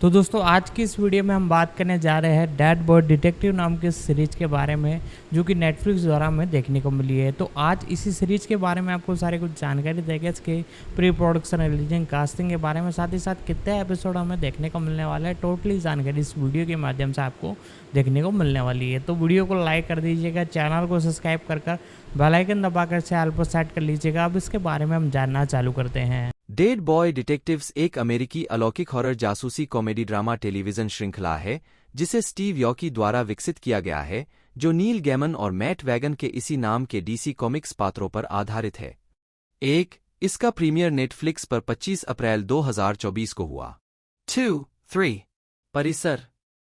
तो दोस्तों आज की इस वीडियो में हम बात करने जा रहे हैं डेड बॉय डिटेक्टिव नाम के सीरीज के बारे में, जो कि नेटफ्लिक्स द्वारा हमें देखने को मिली है। तो आज इसी सीरीज के बारे में आपको सारी कुछ जानकारी देंगे, इसके प्री प्रोडक्शन, रिलीजिंग, कास्टिंग के बारे में, साथ ही साथ कितने एपिसोड हमें देखने को मिलने वाला है। टोटली जानकारी इस वीडियो के माध्यम से आपको देखने को मिलने वाली है। तो वीडियो को लाइक कर दीजिएगा, चैनल को सब्सक्राइब कर बेल आइकन दबाकर से ऑल पर सेट कर लीजिएगा। अब इसके बारे में हम जानना चालू करते हैं। डेड बॉय डिटेक्टिव्स एक अमेरिकी अलौकिक हॉरर जासूसी कॉमेडी ड्रामा टेलीविजन श्रृंखला है जिसे स्टीव यॉकी द्वारा विकसित किया गया है, जो नील गैमन और मैट वैगन के इसी नाम के डीसी कॉमिक्स पात्रों पर आधारित है। इसका प्रीमियर नेटफ्लिक्स पर 25 अप्रैल 2024 को हुआ। 3 परिसर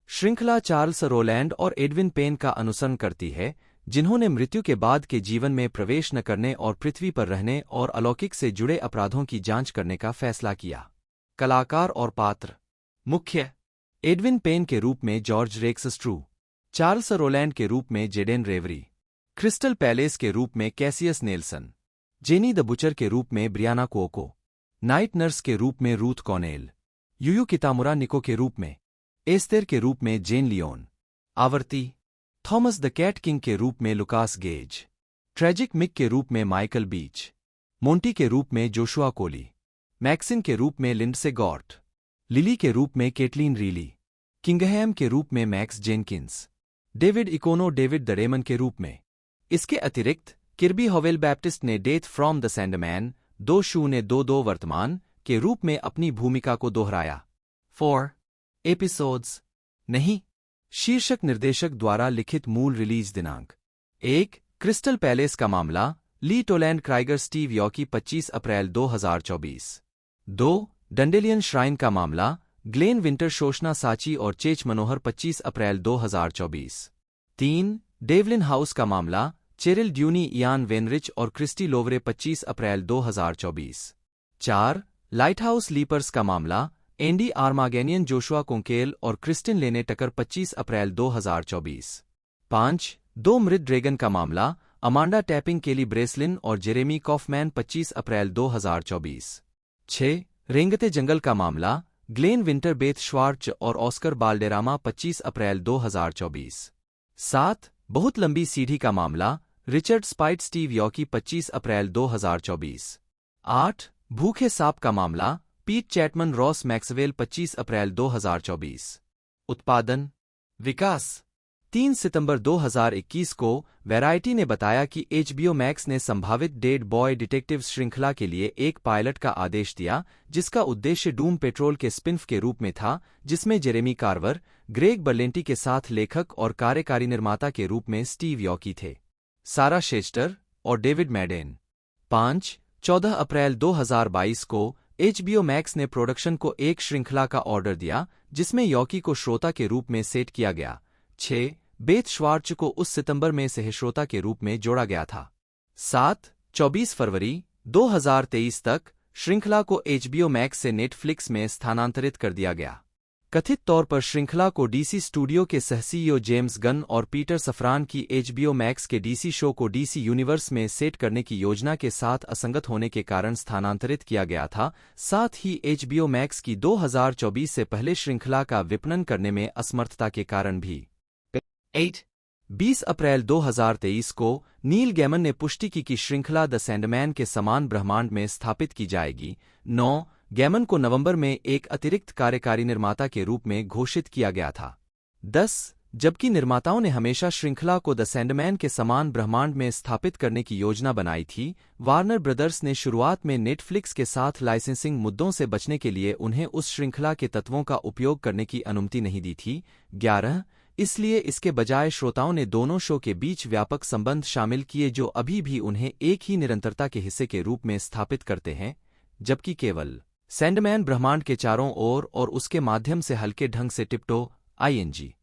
श्रृंखला चार्ल्स रोलैंड और एडविन पेन का अनुसरण करती है, जिन्होंने मृत्यु के बाद के जीवन में प्रवेश न करने और पृथ्वी पर रहने और अलौकिक से जुड़े अपराधों की जांच करने का फैसला किया। कलाकार और पात्र मुख्य एडविन पेन के रूप में जॉर्ज रेक्स स्ट्रू, चार्ल्स रोलैंड के रूप में जेडेन रेवरी, क्रिस्टल पैलेस के रूप में Cassius Nelson, jenny the butcher के रूप में ब्रियाना कोको, नाइट नर्स के रूप में रूथ कॉनेल, यूयू कितामुरा निको के रूप में, एस्तेर के रूप में जेन लियोन, आवर्ती थॉमस द कैट किंग के रूप में लुकास गेज, ट्रेजिक मिक के रूप में माइकल बीच, मोंटी के रूप में जोशुआ कोली, मैक्सिन के रूप में लिंडसे गॉर्ट, लिली के रूप में केटलीन रीली, किंगहैम के रूप में Max Jenkins, David Iacono David the रेमन के रूप में। इसके अतिरिक्त किर्बी हॉवेल बैप्टिस्ट ने डेथ फ्रॉम द सैंडमैन 2022 वर्तमान के रूप में अपनी भूमिका को दोहराया। 4 एपिसोड्स नहीं शीर्षक निर्देशक द्वारा लिखित मूल रिलीज दिनांक 1 क्रिस्टल पैलेस का मामला ली टोलैंड क्राइगर स्टीव यॉकी 25 अप्रैल 2024। 2 डंडेलियन श्राइन का मामला ग्लेन विंटर शोशना साची और चेच मनोहर 25 अप्रैल 2024। 3 डेवलिन हाउस का मामला चेरिल ड्यूनी, इयान वेनरिच और क्रिस्टी लोवरे 25 अप्रैल 2024। 4 लाइटहाउस लीपर्स का मामला एंडी आर्मागेनियन, जोशुआ कोंकेल और क्रिस्टिन लेने टकर 25 अप्रैल 2024। 5 दो मृत ड्रैगन का मामला अमांडा टैपिंग, केली ब्रेसलिन और जेरेमी कॉफमैन 25 अप्रैल 2024। 6 रेंगते जंगल का मामला ग्लेन विंटर, बेथ श्वार्च और ऑस्कर बाल्डेरामा 25 अप्रैल 2024। 7 बहुत लंबी सीढ़ी का मामला रिचर्ड स्पाइट स्टीव यॉकी 25 अप्रैल 2024। 8 भूखे सांप का मामला पीट चैटमन रॉस मैक्सवेल 25 अप्रैल 2024। उत्पादन विकास 3 सितंबर 2021 को वैरायटी ने बताया कि HBO मैक्स ने संभावित डेड बॉय डिटेक्टिव श्रृंखला के लिए एक पायलट का आदेश दिया, जिसका उद्देश्य डूम पेट्रोल के स्पिन-ऑफ के रूप में था, जिसमें जेरेमी कार्वर, ग्रेग बर्लेंटी के साथ लेखक और कार्यकारी निर्माता के रूप में स्टीव यॉकी थे, सारा शेस्टर और डेविड मैडेन। 14 अप्रैल 2022 को HBO मैक्स ने प्रोडक्शन को एक श्रृंखला का ऑर्डर दिया, जिसमें यॉकी को श्रोता के रूप में सेट किया गया। 6 बेथ श्वार्च को उस सितंबर में सहश्रोता के रूप में जोड़ा गया था। 7 24 फरवरी 2023 तक श्रृंखला को HBO मैक्स से नेटफ्लिक्स में स्थानांतरित कर दिया गया। कथित तौर पर श्रृंखला को डीसी स्टूडियो के सह-सीईओ जेम्स गन और पीटर सफ्रान की HBO मैक्स के डीसी शो को डीसी यूनिवर्स में सेट करने की योजना के साथ असंगत होने के कारण स्थानांतरित किया गया था। साथ ही HBO मैक्स की 2024 से पहले श्रृंखला का विपणन करने में असमर्थता के कारण भी। 20 अप्रैल 2023 को नील गैमन ने पुष्टि की कि श्रृंखला द सैंडमैन के समान ब्रह्मांड में स्थापित की जाएगी। 9 गैमन को नवंबर में एक अतिरिक्त कार्यकारी निर्माता के रूप में घोषित किया गया था। 10 जबकि निर्माताओं ने हमेशा श्रृंखला को द सैंडमैन के समान ब्रह्मांड में स्थापित करने की योजना बनाई थी, वार्नर ब्रदर्स ने शुरुआत में नेटफ्लिक्स के साथ लाइसेंसिंग मुद्दों से बचने के लिए उन्हें उस श्रृंखला के तत्वों का उपयोग करने की अनुमति नहीं दी थी। 11 इसलिए इसके बजाय श्रोताओं ने दोनों शो के बीच व्यापक संबंध शामिल किए, जो अभी भी उन्हें एक ही निरंतरता के हिस्से के रूप में स्थापित करते हैं, जबकि केवल सैंडमैन ब्रह्मांड के चारों ओर और उसके माध्यम से हल्के ढंग से टिप्टो आईएनजी।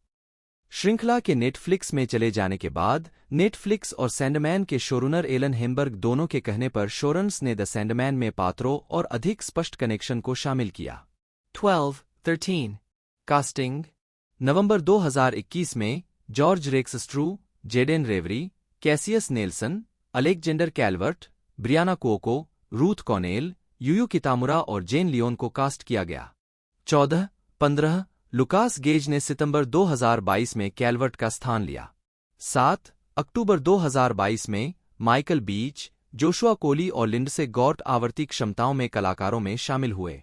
श्रृंखला के नेटफ्लिक्स में चले जाने के बाद नेटफ्लिक्स और सैंडमैन के शोरनर एलन हेम्बर्ग दोनों के कहने पर शोरन्स ने द सैंडमैन में पात्रों और अधिक स्पष्ट कनेक्शन को शामिल किया। 13 कास्टिंग नवंबर 2021 में George Rexstrew, Jayden Revri, Cassius Nelson, Alexander Calvert, Briana Cuoco, Ruth Connell, Yuyu Kitamura और जेन लियोन को कास्ट किया गया। 14 15. लुकास गेज ने सितंबर 2022 में कैलवर्ट का स्थान लिया। 7. अक्टूबर 2022 में माइकल बीच, जोशुआ कोली और लिंडसे गॉर्ट आवर्ती क्षमताओं में कलाकारों में शामिल हुए।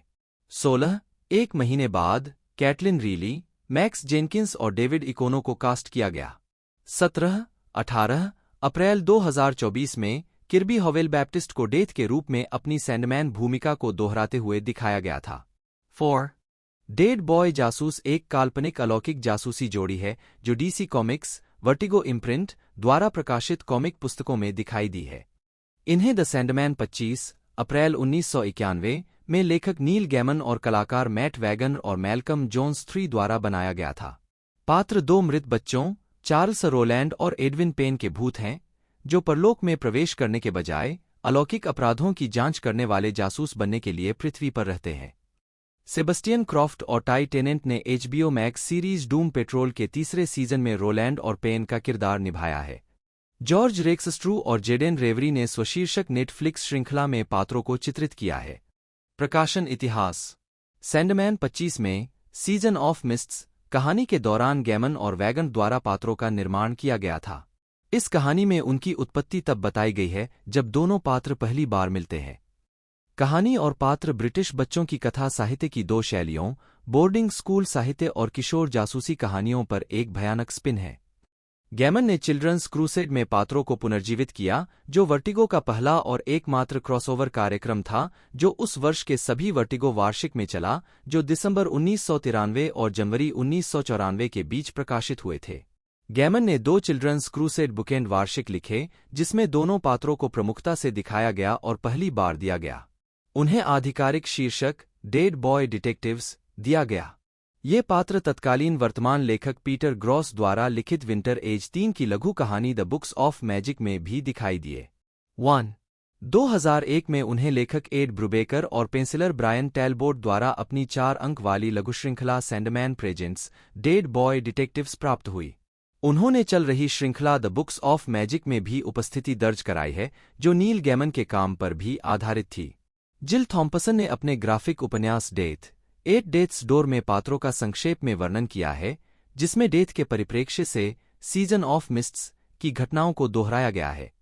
16. एक महीने बाद कैटलिन रीली, मैक्स जेनकिंस और डेविड इकोनो को कास्ट किया गया। 17. 18 अप्रैल 2024 में किर्बी हॉवेल बैप्टिस्ट को डेथ के रूप में अपनी सैंडमैन भूमिका को दोहराते हुए दिखाया गया था। 4. डेड बॉय जासूस एक काल्पनिक अलौकिक जासूसी जोड़ी है जो डीसी कॉमिक्स, वर्टिगो इम्प्रिंट द्वारा प्रकाशित कॉमिक पुस्तकों में दिखाई दी है। इन्हें द सैंडमैन 25 अप्रैल 1991 में लेखक नील गैमन और कलाकार मैट वैगन और मैल्कम जोन्स 3 द्वारा बनाया गया था। पात्र 2 मृत बच्चों, चार्ल्स रोलैंड और एडविन पेन के भूत हैं, जो परलोक में प्रवेश करने के बजाय अलौकिक अपराधों की जांच करने वाले जासूस बनने के लिए पृथ्वी पर रहते हैं। सेबस्टियन क्रॉफ्ट और टाई टेनेंट ने HBO max series Doom petrol के तीसरे सीजन में रोलैंड और पेन का किरदार निभाया है। जॉर्ज रेक्सस्ट्रू और जेडेन रेवरी ने स्वशीर्षक नेटफ्लिक्स श्रृंखला में पात्रों को चित्रित किया है। प्रकाशन इतिहास। सैंडमैन 25 में सीजन ऑफ मिस्ट्स कहानी के दौरान गैमन और वैगन द्वारा पात्रों का निर्माण किया गया था। इस कहानी में उनकी उत्पत्ति तब बताई गई है जब दोनों पात्र पहली बार मिलते हैं। कहानी और पात्र ब्रिटिश बच्चों की कथा साहित्य की 2 शैलियों, बोर्डिंग स्कूल साहित्य और किशोर जासूसी कहानियों पर एक भयानक स्पिन है। गैमन ने चिल्ड्रंस क्रूसेड में पात्रों को पुनर्जीवित किया, जो वर्टिगो का पहला और एकमात्र क्रॉसओवर कार्यक्रम था जो उस वर्ष के सभी वर्टिगो वार्षिक में चला, जो दिसंबर 1993 और जनवरी 1994 के बीच प्रकाशित हुए थे। गैमन ने 2 चिल्ड्रंस क्रूसेड बुकेंड वार्षिक लिखे, जिसमें दोनों पात्रों को प्रमुखता से दिखाया गया और पहली बार दिया गया। उन्हें आधिकारिक शीर्षक डेड बॉय डिटेक्टिव्स दिया गया। ये पात्र तत्कालीन वर्तमान लेखक पीटर ग्रॉस द्वारा लिखित विंटर एज 3 की लघु कहानी द बुक्स ऑफ मैजिक में भी दिखाई दिए। 1. 2001 में उन्हें लेखक एड ब्रूबेकर और पेंसिलर ब्रायन टैलबोट द्वारा अपनी 4 अंक वाली लघु श्रृंखला Sandman presents dead boy detectives प्राप्त हुई। उन्होंने चल रही श्रृंखला द बुक्स ऑफ मैजिक में भी उपस्थिति दर्ज कराई है, जो नील गैमन के काम पर भी आधारित थी। जिल थॉम्पसन ने अपने ग्राफिक उपन्यास डेथ 8 डेथ्स डोर में पात्रों का संक्षेप में वर्णन किया है, जिसमें डेथ के परिप्रेक्ष्य से सीजन ऑफ मिस्ट्स की घटनाओं को दोहराया गया है।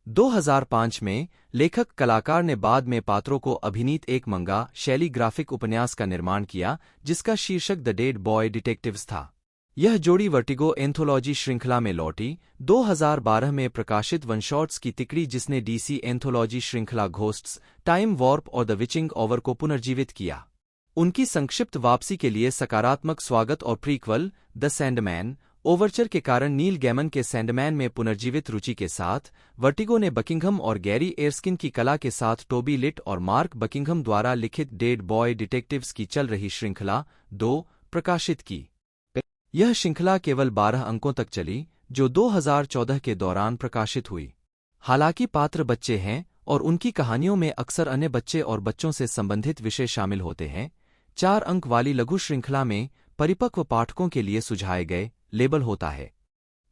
2005 में लेखक कलाकार ने बाद में पात्रों को अभिनीत एक मंगा शैली ग्राफिक उपन्यास का निर्माण किया, जिसका शीर्षक द डेड बॉय डिटेक्टिव्स था। यह जोड़ी वर्टिगो एंथोलॉजी श्रृंखला में लौटी। 2012 में प्रकाशित वन शॉट्स की तिकड़ी, जिसने डीसी एंथोलॉजी श्रृंखला घोस्ट्स, टाइम वॉर्प और द विचिंग ओवर को पुनर्जीवित किया। उनकी संक्षिप्त वापसी के लिए सकारात्मक स्वागत और प्रीक्वल द सैंडमैन ओवरचर के कारण नील गैमन के सैंडमैन में पुनर्जीवित रुचि के साथ वर्टिगो ने बकिंघम और गैरी एर्स्किन की कला के साथ टोबी लिट और मार्क बकिंघम द्वारा लिखित डेड बॉय डिटेक्टिव्स की चल रही श्रृंखला 2 प्रकाशित की। यह श्रृंखला केवल 12 अंकों तक चली, जो 2014 के दौरान प्रकाशित हुई। हालांकि पात्र बच्चे हैं और उनकी कहानियों में अक्सर अन्य बच्चे और बच्चों से संबंधित विषय शामिल होते हैं, 4 अंक वाली लघु श्रृंखला में परिपक्व पाठकों के लिए सुझाए गए लेबल होता है।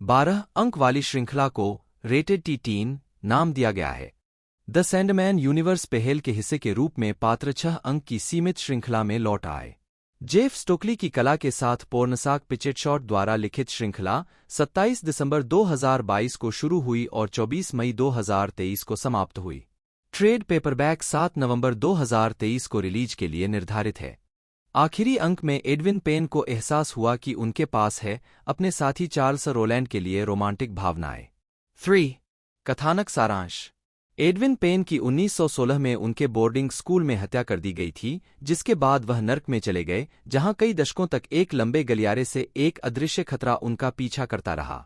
12 अंक वाली श्रृंखला को रेटेड टी-टीन नाम दिया गया है। द सैंडमैन यूनिवर्स पहल के हिस्से के रूप में पात्र 6 अंक की सीमित श्रृंखला में लौट आए। जेफ स्टोकली की कला के साथ पोर्नसाक पिचेटशॉट द्वारा लिखित श्रृंखला 27 दिसंबर 2022 को शुरू हुई और 24 मई 2023 को समाप्त हुई। ट्रेड पेपरबैक 7 नवंबर 2023 को रिलीज के लिए निर्धारित है। आखिरी अंक में एडविन पेन को एहसास हुआ कि उनके पास है अपने साथी चार्ल्स रोलैंड के लिए रोमांटिक भावनाएं। 3. कथानक सारांश। एडविन पेन की 1916 में उनके बोर्डिंग स्कूल में हत्या कर दी गई थी, जिसके बाद वह नर्क में चले गए, जहां कई दशकों तक एक लंबे गलियारे से एक अदृश्य खतरा उनका पीछा करता रहा।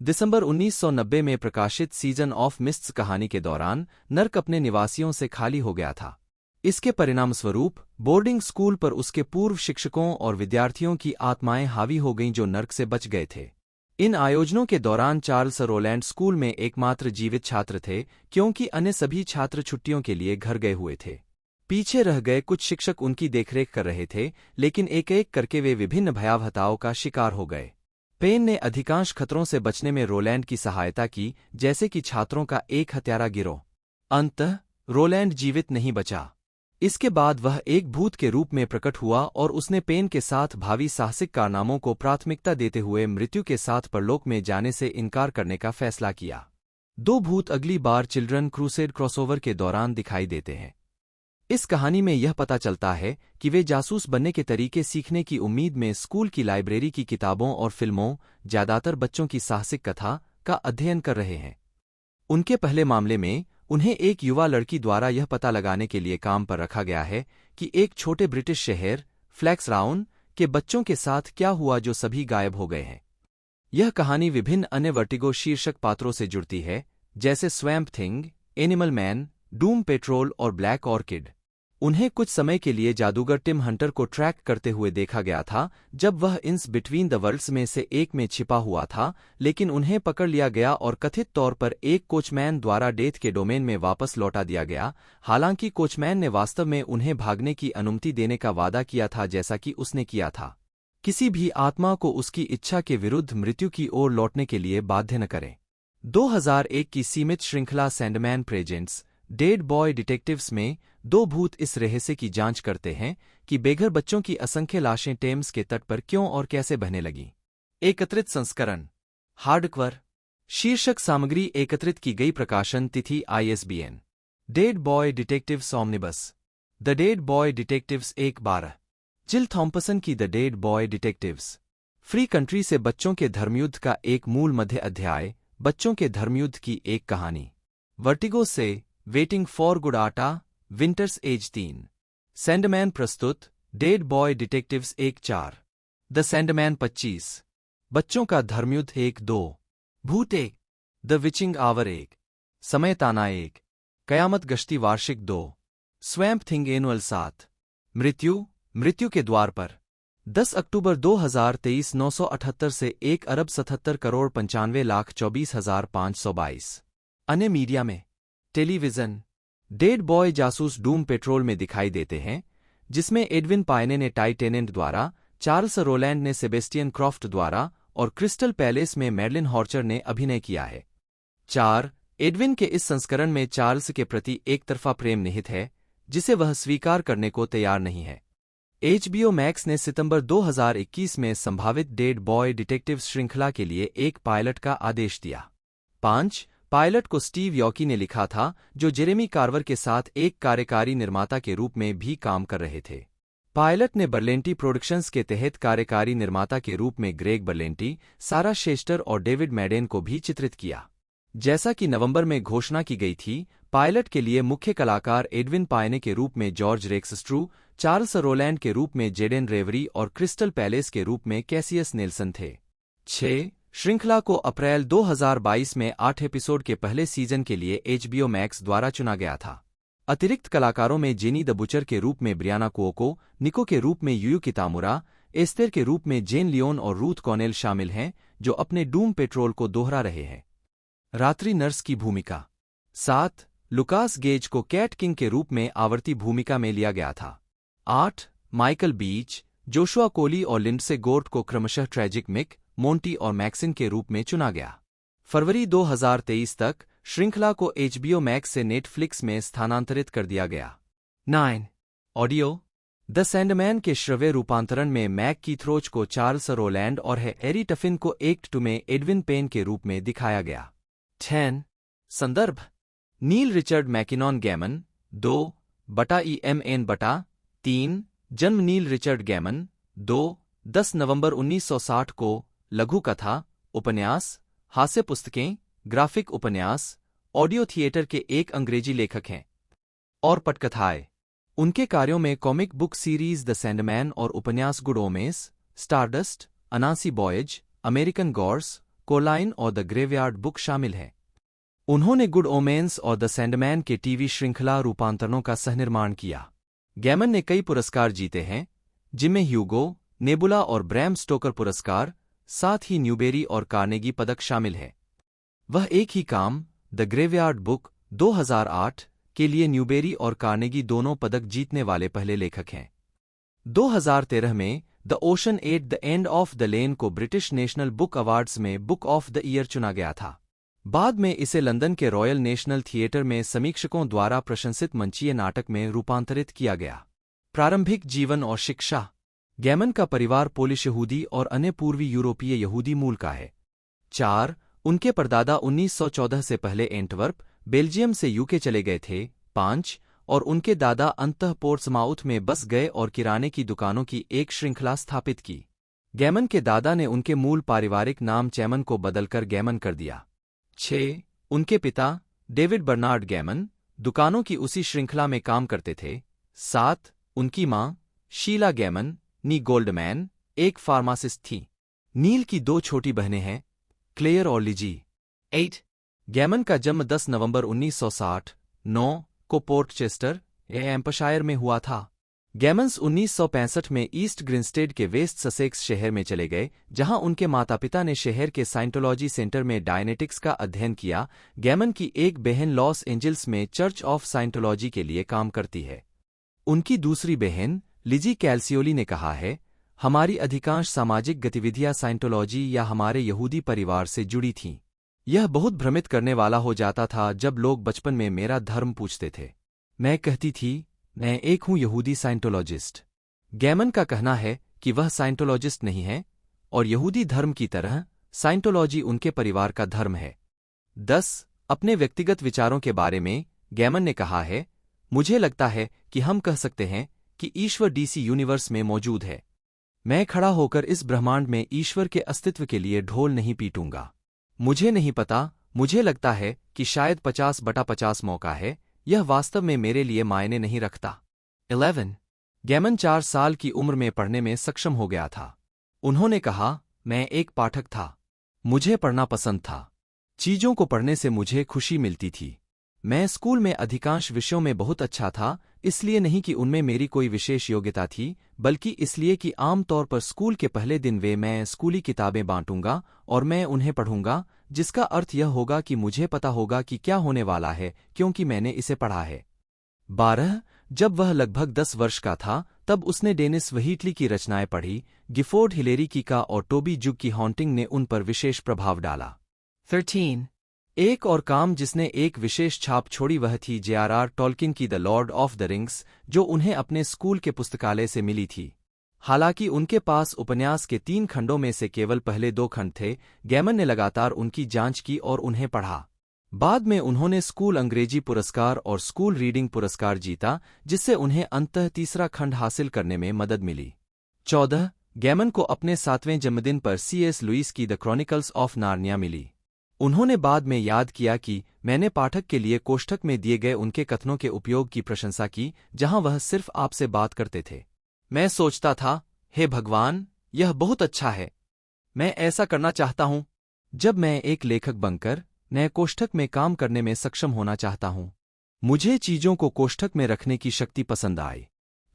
दिसंबर 1990 में प्रकाशित सीजन ऑफ मिस्ट्स कहानी के दौरान नर्क अपने निवासियों से खाली हो गया था। इसके परिणामस्वरूप बोर्डिंग स्कूल पर उसके पूर्व शिक्षकों और विद्यार्थियों की आत्माएं हावी हो गईं जो नर्क से बच गए थे। इन आयोजनों के दौरान चार्ल्स रोलैंड स्कूल में एकमात्र जीवित छात्र थे, क्योंकि अन्य सभी छात्र छुट्टियों के लिए घर गए हुए थे। पीछे रह गए कुछ शिक्षक उनकी देखरेख कर रहे थे, लेकिन एक एक करके वे विभिन्न भयावहताओं का शिकार हो गए। पेन ने अधिकांश खतरों से बचने में रोलैंड की सहायता की, जैसे कि छात्रों का एक हत्यारा गिरोह। अंततः रोलैंड जीवित नहीं बचा। इसके बाद वह एक भूत के रूप में प्रकट हुआ और उसने पेन के साथ भावी साहसिक कारनामों को प्राथमिकता देते हुए मृत्यु के साथ परलोक में जाने से इनकार करने का फैसला किया। दो भूत अगली बार चिल्ड्रन क्रूसेड क्रॉसओवर के दौरान दिखाई देते हैं। इस कहानी में यह पता चलता है कि वे जासूस बनने के तरीके सीखने की उम्मीद में स्कूल की लाइब्रेरी की किताबों और फिल्मों, ज्यादातर बच्चों की साहसिक कथा, का अध्ययन कर रहे हैं। उनके पहले मामले में उन्हें एक युवा लड़की द्वारा यह पता लगाने के लिए काम पर रखा गया है कि एक छोटे ब्रिटिश शहर फ्लैक्सराउन के बच्चों के साथ क्या हुआ जो सभी गायब हो गए हैं। यह कहानी विभिन्न अन्य वर्टिगो शीर्षक पात्रों से जुड़ती है, जैसे swamp thing, animal man, Doom petrol और ब्लैक ऑर्किड। उन्हें कुछ समय के लिए जादूगर टिम हंटर को ट्रैक करते हुए देखा गया था जब वह इंस बिटवीन द वर्ल्ड्स में से एक में छिपा हुआ था, लेकिन उन्हें पकड़ लिया गया और कथित तौर पर एक कोचमैन द्वारा डेथ के डोमेन में वापस लौटा दिया गया। हालांकि कोचमैन ने वास्तव में उन्हें भागने की अनुमति देने का वादा किया था जैसा कि उसने किया था। किसी भी आत्मा को उसकी इच्छा के विरुद्ध मृत्यु की ओर लौटने के लिए बाध्य न करें। 2001 की सीमित श्रृंखला Sandman presents dead boy detectives में दो भूत इस रहस्य की जांच करते हैं कि बेघर बच्चों की असंख्य लाशें टेम्स के तट पर क्यों और कैसे बहने लगीं। एकत्रित संस्करण हार्डकवर शीर्षक सामग्री एकत्रित की गई प्रकाशन तिथि ISBN dead boy detectives omnibus the dead boy detectives 1/12 Jill Thompson की the dead boy detectives free country से बच्चों के धर्मयुद्ध का एक मूल मध्य अध्याय, बच्चों के धर्मयुद्ध की एक कहानी। वर्टिगो से वेटिंग फॉर गुड आटा विंटर्स एज 3 सैंडमैन प्रस्तुत dead boy detectives 1/4 the Sandman 25 बच्चों का धर्मयुद्ध 1/2 भूत 1 द विचिंग आवर 1 समय ताना 1 कयामत गश्ती वार्षिक 2 स्वैम्प थिंग एनुअल 7 मृत्यु के द्वार पर 10 अक्टूबर 2023 978 से 1,77,95,24,522 अन्य मीडिया में टेलीविजन डेड बॉय जासूस डूम पेट्रोल में दिखाई देते हैं, जिसमें एडविन पायने ने टाई टेनेंट द्वारा, चार्ल्स रोलैंड ने सेबेस्टियन क्रॉफ्ट द्वारा और क्रिस्टल पैलेस में मैडलिन हॉर्चर ने अभिनय किया है। 4 एडविन के इस संस्करण में चार्ल्स के प्रति एक तरफा प्रेम निहित है जिसे वह स्वीकार करने को तैयार नहीं है। HBO मैक्स ने सितंबर 2021 में संभावित डेड बॉय डिटेक्टिव श्रृंखला के लिए एक पायलट का आदेश दिया। 5 पायलट को स्टीव यॉकी ने लिखा था, जो जेरेमी कार्वर के साथ एक कार्यकारी निर्माता के रूप में भी काम कर रहे थे। पायलट ने बर्लेंटी प्रोडक्शंस के तहत कार्यकारी निर्माता के रूप में ग्रेग बर्लेंटी, सारा शेस्टर और डेविड मैडेन को भी चित्रित किया। जैसा कि नवंबर में घोषणा की गई थी, पायलट के लिए मुख्य कलाकार एडविन पायने के रूप में जॉर्ज रेक्सस्ट्रू, चार्ल्स रोलैंड के रूप में जेडेन रेवरी और क्रिस्टल पैलेस के रूप में कैसियस नेल्सन थे। 6 श्रृंखला को अप्रैल 2022 में 8 एपिसोड के पहले सीजन के लिए HBO मैक्स द्वारा चुना गया था। अतिरिक्त कलाकारों में जेनी द बुचर के रूप में ब्रियाना कुओको, निको के रूप में यूयू कितामुरा, एस्तेर के रूप में जेन लियोन और रूथ कॉनेल शामिल हैं, जो अपने डूम पेट्रोल को दोहरा रहे हैं। रात्रि नर्स की भूमिका 7 लुकास गेज को कैट किंग के रूप में आवर्ती भूमिका में लिया गया था। 8 माइकल बीच, जोशुआ कोली और लिंडसे गोर्ट को क्रमशः ट्रेजिक मिक, मोंटी और मैक्सिन के रूप में चुना गया। फरवरी 2023 तक श्रृंखला को HBO मैक्स से नेटफ्लिक्स में स्थानांतरित कर दिया गया। 9 ऑडियो द सैंडमैन के श्रव्य रूपांतरण में मैक कीथरोच को चार्ल्स रोलैंड और हैरी टफिन को एक्ट 2 में एडविन पेन के रूप में दिखाया गया। 10 संदर्भ नील रिचर्ड मैकिनॉन गैमन 2/EMN/3 जन्म नील रिचर्ड गैमन 10 नवंबर 1960 को लघु कथा, उपन्यास, हास्य पुस्तकें, ग्राफिक उपन्यास, ऑडियो थिएटर के एक अंग्रेजी लेखक हैं और पटकथाएं। उनके कार्यों में comic book series the Sandman और उपन्यास good omens, stardust, Anansi boys, American gods, Coraline और द ग्रेवयार्ड बुक शामिल हैं। उन्होंने गुड ओमेन्स और द सैंडमैन के टीवी श्रृंखला रूपांतरणों का सहनिर्माण किया। गैमन ने कई पुरस्कार जीते हैं, जिनमें ह्यूगो, नेबुला और ब्रैम स्टोकर पुरस्कार, साथ ही न्यूबेरी और कार्नेगी पदक शामिल है। वह एक ही काम, द ग्रेवयार्ड बुक 2008 के लिए न्यूबेरी और कार्नेगी दोनों पदक जीतने वाले पहले लेखक हैं। 2013 में the ocean at the end of the lane को ब्रिटिश नेशनल बुक अवार्ड्स में बुक ऑफ द ईयर चुना गया था। बाद में इसे लंदन के रॉयल नेशनल थिएटर में समीक्षकों द्वारा प्रशंसित मंचीय नाटक में रूपांतरित किया गया। प्रारंभिक जीवन और शिक्षा। गैमन का परिवार पोलिश यहूदी और अन्य पूर्वी यूरोपीय यहूदी मूल का है। 4. उनके परदादा 1914 से पहले एंटवर्प, बेल्जियम से यूके चले गए थे। 5. और उनके दादा अंततः पोर्ट्समाउथ में बस गए और किराने की दुकानों की एक श्रृंखला स्थापित की। गैमन के दादा ने उनके मूल पारिवारिक नाम चैमन को बदलकर गैमन कर दिया। 6. उनके पिता डेविड बर्नार्ड गैमन दुकानों की उसी श्रृंखला में काम करते थे। 7. उनकी मां शीला गैमन नी गोल्डमैन एक फार्मासिस्ट थी। नील की 2 छोटी बहनें हैं, क्लेयर और लिजी। 8. गैमन का जन्म 10 नवंबर 1960 को पोर्टचेस्टर, एम्पशायर में हुआ था। गैमन्स 1965 में ईस्ट ग्रिंस्टेड के वेस्ट ससेक्स शहर में चले गए, जहां उनके माता पिता ने शहर के साइंटोलॉजी सेंटर में डायनेटिक्स का अध्ययन किया। गैमन की एक बहन लॉस एंजल्स में चर्च ऑफ साइंटोलॉजी के लिए काम करती है। उनकी दूसरी बहन लिजी कैल्सियोली ने कहा है, हमारी अधिकांश सामाजिक गतिविधियां साइंटोलॉजी या हमारे यहूदी परिवार से जुड़ी थीं। यह बहुत भ्रमित करने वाला हो जाता था जब लोग बचपन में मेरा धर्म पूछते थे। मैं कहती थी, मैं एक हूं यहूदी साइंटोलॉजिस्ट। गैमन का कहना है कि वह साइंटोलॉजिस्ट नहीं है और यहूदी धर्म की तरह साइंटोलॉजी उनके परिवार का धर्म है। 10. अपने व्यक्तिगत विचारों के बारे में गैमन ने कहा है, मुझे लगता है कि हम कह सकते हैं कि ईश्वर डीसी यूनिवर्स में मौजूद है। मैं खड़ा होकर इस ब्रह्मांड में ईश्वर के अस्तित्व के लिए ढोल नहीं पीटूंगा। मुझे नहीं पता, मुझे लगता है कि शायद 50/50 मौका है। यह वास्तव में मेरे लिए मायने नहीं रखता। 11. गैमन 4 साल की उम्र में पढ़ने में सक्षम हो गया था। उन्होंने कहा, मैं एक पाठक था। मुझे पढ़ना पसंद था। चीजों को पढ़ने से मुझे खुशी मिलती थी। मैं स्कूल में अधिकांश विषयों में बहुत अच्छा था, इसलिए नहीं कि उनमें मेरी कोई विशेष योग्यता थी, बल्कि इसलिए कि आमतौर पर स्कूल के पहले दिन मैं स्कूली किताबें बांटूंगा और मैं उन्हें पढ़ूंगा, जिसका अर्थ यह होगा कि मुझे पता होगा कि क्या होने वाला है क्योंकि मैंने इसे पढ़ा है। 12. जब वह लगभग 10 वर्ष का था, तब उसने डेनिस व्हीटली की रचनाएं पढ़ी। गिफोर्ड हिलेरी कीका और टोबी जुग की हॉन्टिंग ने उन पर विशेष प्रभाव डाला। 13. एक और काम जिसने एक विशेष छाप छोड़ी वह थी J.R.R. टॉल्किन की the Lord of the rings, जो उन्हें अपने स्कूल के पुस्तकालय से मिली थी। हालांकि उनके पास उपन्यास के 3 खंडों में से केवल पहले 2 खंड थे, गैमन ने लगातार उनकी जांच की और उन्हें पढ़ा। बाद में उन्होंने स्कूल अंग्रेजी पुरस्कार और स्कूल रीडिंग पुरस्कार जीता, जिससे उन्हें अंततः तीसरा खंड हासिल करने में मदद मिली। 14. गैमन को अपने 7वें जन्मदिन पर C.S. लुईस की द क्रॉनिकल्स ऑफ नार्निया मिली। उन्होंने बाद में याद किया कि मैंने पाठक के लिए कोष्ठक में दिए गए उनके कथनों के उपयोग की प्रशंसा की, जहां वह सिर्फ आपसे बात करते थे। मैं सोचता था, हे भगवान, यह बहुत अच्छा है। मैं ऐसा करना चाहता हूं। जब मैं एक लेखक बनकर नए कोष्ठक में काम करने में सक्षम होना चाहता हूं। मुझे चीजों को कोष्ठक में रखने की शक्ति पसंद आई।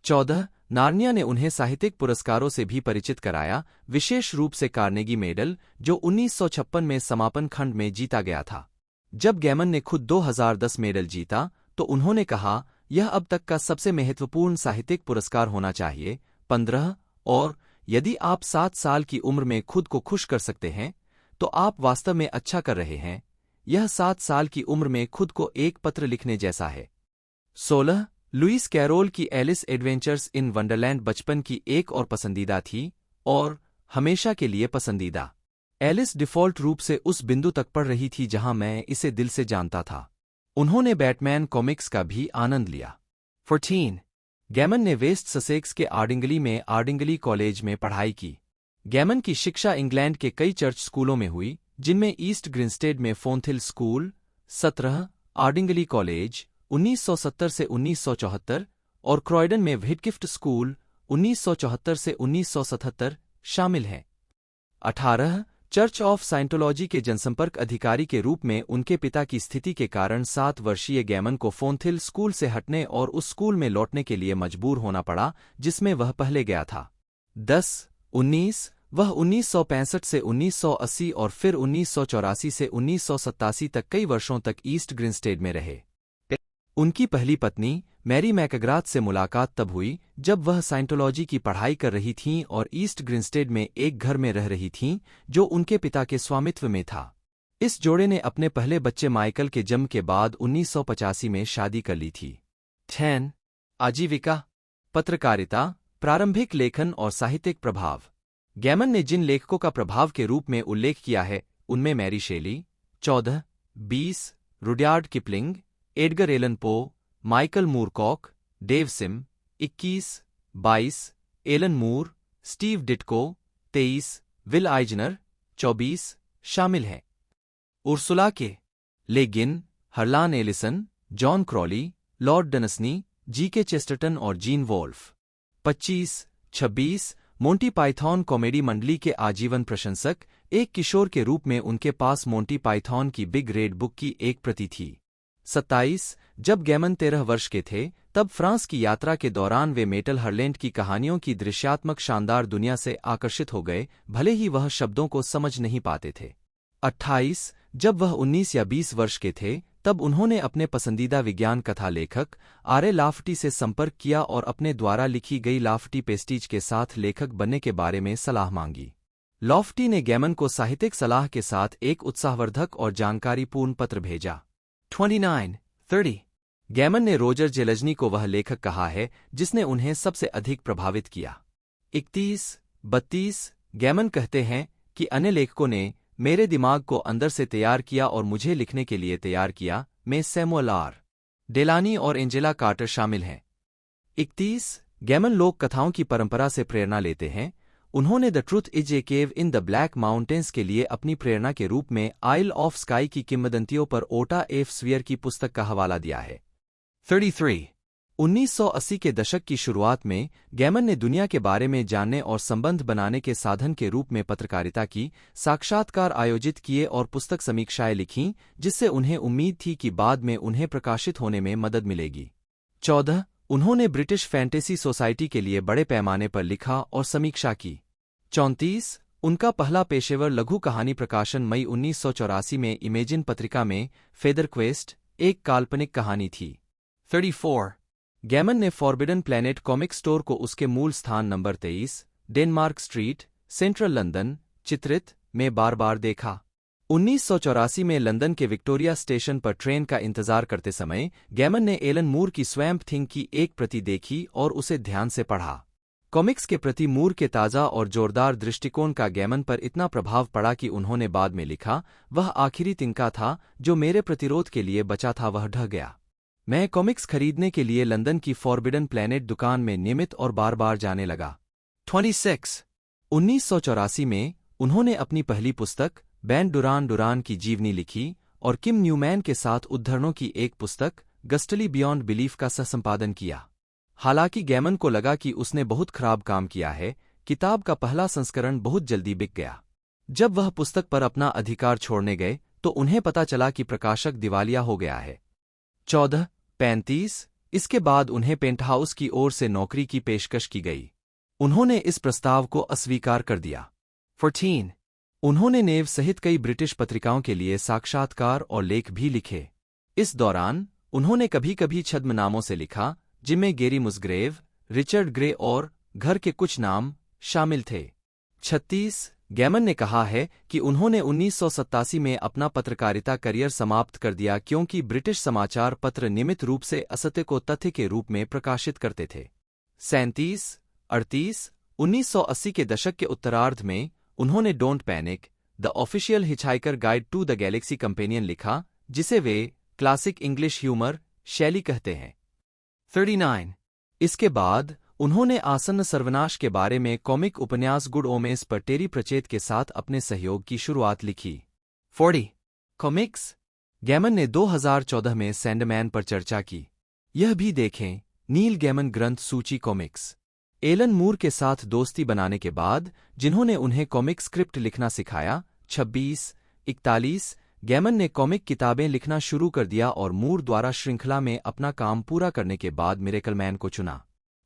14. नार्निया ने उन्हें साहित्यिक पुरस्कारों से भी परिचित कराया, विशेष रूप से कार्नेगी मेडल, जो 1956 में समापन खंड में जीता गया था। जब गैमन ने खुद 2010 मेडल जीता, तो उन्होंने कहा, यह अब तक का सबसे महत्वपूर्ण साहित्यिक पुरस्कार होना चाहिए। 15. और यदि आप 7 साल की उम्र में खुद को खुश कर सकते हैं, तो आप वास्तव में अच्छा कर रहे हैं। यह 7 साल की उम्र में खुद को एक पत्र लिखने जैसा है। 16. लुईस कैरोल की एलिस एडवेंचर्स इन वंडरलैंड बचपन की एक और पसंदीदा थी और हमेशा के लिए पसंदीदा। एलिस डिफ़ॉल्ट रूप से उस बिंदु तक पढ़ रही थी जहां मैं इसे दिल से जानता था। उन्होंने बैटमैन कॉमिक्स का भी आनंद लिया। 14. गैमन ने वेस्ट ससेक्स के आर्डिंगली में आर्डिंगली कॉलेज में पढ़ाई की। गैमन की शिक्षा इंग्लैंड के कई चर्च स्कूलों में हुई, जिनमें ईस्ट ग्रिंस्टेड में फोंथिल स्कूल, 17, आर्डिंगली कॉलेज 1970 से 1974 और क्रॉयडन में व्हिटगिफ्ट स्कूल 1974 से 1977 शामिल हैं। 18. चर्च ऑफ साइंटोलॉजी के जनसंपर्क अधिकारी के रूप में उनके पिता की स्थिति के कारण 7 वर्षीय गैमन को फोंथिल स्कूल से हटने और उस स्कूल में लौटने के लिए मजबूर होना पड़ा जिसमें वह पहले गया था। 10. 19. वह 1965 से 1980 और फिर 1984 से 1987 तक कई वर्षों तक ईस्ट ग्रिंस्टेड में रहे। उनकी पहली पत्नी मैरी मैकग्राथ से मुलाकात तब हुई जब वह साइंटोलॉजी की पढ़ाई कर रही थीं और ईस्ट ग्रिंस्टेड में एक घर में रह रही थीं जो उनके पिता के स्वामित्व में था। इस जोड़े ने अपने पहले बच्चे माइकल के जन्म के बाद 1985 में शादी कर ली थी। 10. आजीविका, पत्रकारिता, प्रारंभिक लेखन और साहित्यिक प्रभाव। गैमन ने जिन लेखकों का प्रभाव के रूप में उल्लेख किया है उनमें Mary Shelley 14, 20, Rudyard Kipling, Edgar Allan Poe, Michael Moorcock, Dave Sim 21, 22, Alan Moore, Steve Ditko 23, Will Eisner 24 शामिल हैं। Ursula K Le Guin, Harlan Ellison, John Crowley, Lord Dunsany, G K. Chesterton और Gene Wolfe 25, 26 Monty Python comedy मंडली के आजीवन प्रशंसक। एक किशोर के रूप में उनके पास मोंटी पाइथॉन की बिग रेड बुक की एक प्रति थी। 27 जब गैमन 13 वर्ष के थे तब फ्रांस की यात्रा के दौरान वे मेटल हरलैंड की कहानियों की दृश्यात्मक शानदार दुनिया से आकर्षित हो गए, भले ही वह शब्दों को समझ नहीं पाते थे। 28 जब वह 19 या 20 वर्ष के थे तब उन्होंने अपने पसंदीदा विज्ञान कथा लेखक आर. ए. लाफ्टी से संपर्क किया और अपने द्वारा लिखी गई लाफ्टी पेस्टिज के साथ लेखक बनने के बारे में सलाह मांगी। लॉफ्टी ने गैमन को साहित्यिक सलाह के साथ एक उत्साहवर्धक और जानकारीपूर्ण पत्र भेजा। 29, 30 गैमन ने रोजर जेलजनी को वह लेखक कहा है जिसने उन्हें सबसे अधिक प्रभावित किया। 31, 32 गैमन कहते हैं कि अन्य लेखकों ने मेरे दिमाग को अंदर से तैयार किया और मुझे लिखने के लिए तैयार किया। में सैमुअल आर. डेलानी और एंजेला कार्टर शामिल हैं। 31 गैमन लोक कथाओं की परंपरा से प्रेरणा लेते हैं। उन्होंने the truth is a cave in the black mountains के लिए अपनी प्रेरणा के रूप में आइल ऑफ स्काई की किंवदंतियों पर ओटा एफ स्वियर की पुस्तक का हवाला दिया है। 33 1980 के दशक की शुरुआत में गैमन ने दुनिया के बारे में जानने और संबंध बनाने के साधन के रूप में पत्रकारिता की, साक्षात्कार आयोजित किए और पुस्तक समीक्षाएं लिखीं, जिससे उन्हें उम्मीद थी कि बाद में उन्हें प्रकाशित होने में मदद मिलेगी। 14 उन्होंने ब्रिटिश फैंटेसी सोसाइटी के लिए बड़े पैमाने पर लिखा और समीक्षा की। 34 उनका पहला पेशेवर लघु कहानी प्रकाशन मई 1984 में इमेजिन पत्रिका में फेदर क्वेस्ट, एक काल्पनिक कहानी थी। 34 गैमन ने फॉरबिडन प्लैनेट कॉमिक स्टोर को उसके मूल स्थान number 23, Denmark street, central London, चित्रित में बार-बार देखा। 1984 में लंदन के विक्टोरिया स्टेशन पर ट्रेन का इंतजार करते समय गैमन ने एलन मूर की स्वैम्प थिंग की एक प्रति देखी और उसे ध्यान से पढ़ा। कॉमिक्स के प्रति मूर के ताज़ा और जोरदार दृष्टिकोण का गैमन पर इतना प्रभाव पड़ा कि उन्होंने बाद में लिखा, वह आखिरी तिनका था जो मेरे प्रतिरोध के लिए बचा था, वह ढह गया। मैं कॉमिक्स खरीदने के लिए लंदन की फॉरबिडन प्लैनेट दुकान में नियमित और बार-बार जाने लगा। 26 1984 में उन्होंने अपनी पहली पुस्तक बैन डुरान डुरान की जीवनी लिखी और किम न्यूमैन के साथ उद्धरणों की एक पुस्तक गस्टली बियॉन्ड बिलीफ का सहसंपादन किया। हालांकि गैमन को लगा कि उसने बहुत खराब काम किया है, किताब का पहला संस्करण बहुत जल्दी बिक गया। जब वह पुस्तक पर अपना अधिकार छोड़ने गए तो उन्हें पता चला कि प्रकाशक दिवालिया हो गया है। 14-35 इसके बाद उन्हें पेंटहाउस की ओर से नौकरी की पेशकश की गई। उन्होंने इस प्रस्ताव को अस्वीकार कर दिया। 14 उन्होंने नेव सहित कई ब्रिटिश पत्रिकाओं के लिए साक्षात्कार और लेख भी लिखे। इस दौरान उन्होंने कभी-कभी छद्म नामों से लिखा, जिनमें गेरी मुसग्रेव, रिचर्ड ग्रे और घर के कुछ नाम शामिल थे। 36 गैमन ने कहा है कि उन्होंने 1987 में अपना पत्रकारिता करियर समाप्त कर दिया क्योंकि ब्रिटिश समाचार पत्र नियमित रूप से असत्य को तथ्य के रूप में प्रकाशित करते थे। 37-38 1980 के दशक के उत्तरार्ध में उन्होंने don't panic, the official hitchhiker guide to the galaxy companion लिखा, जिसे वे क्लासिक इंग्लिश ह्यूमर शैली कहते हैं। 39 इसके बाद उन्होंने आसन्न सर्वनाश के बारे में कॉमिक उपन्यास गुड ओमेस पर टेरी प्रचेत के साथ अपने सहयोग की शुरुआत लिखी। 40 कॉमिक्स गैमन ने 2014 में सैंडमैन पर चर्चा की। यह भी देखें नील गैमन ग्रंथ सूची कॉमिक्स। एलन मूर के साथ दोस्ती बनाने के बाद, जिन्होंने उन्हें कॉमिक स्क्रिप्ट लिखना सिखाया, 26-41 गैमन ने कॉमिक किताबें लिखना शुरू कर दिया और मूर द्वारा श्रृंखला में अपना काम पूरा करने के बाद मिरेकलमैन को चुना।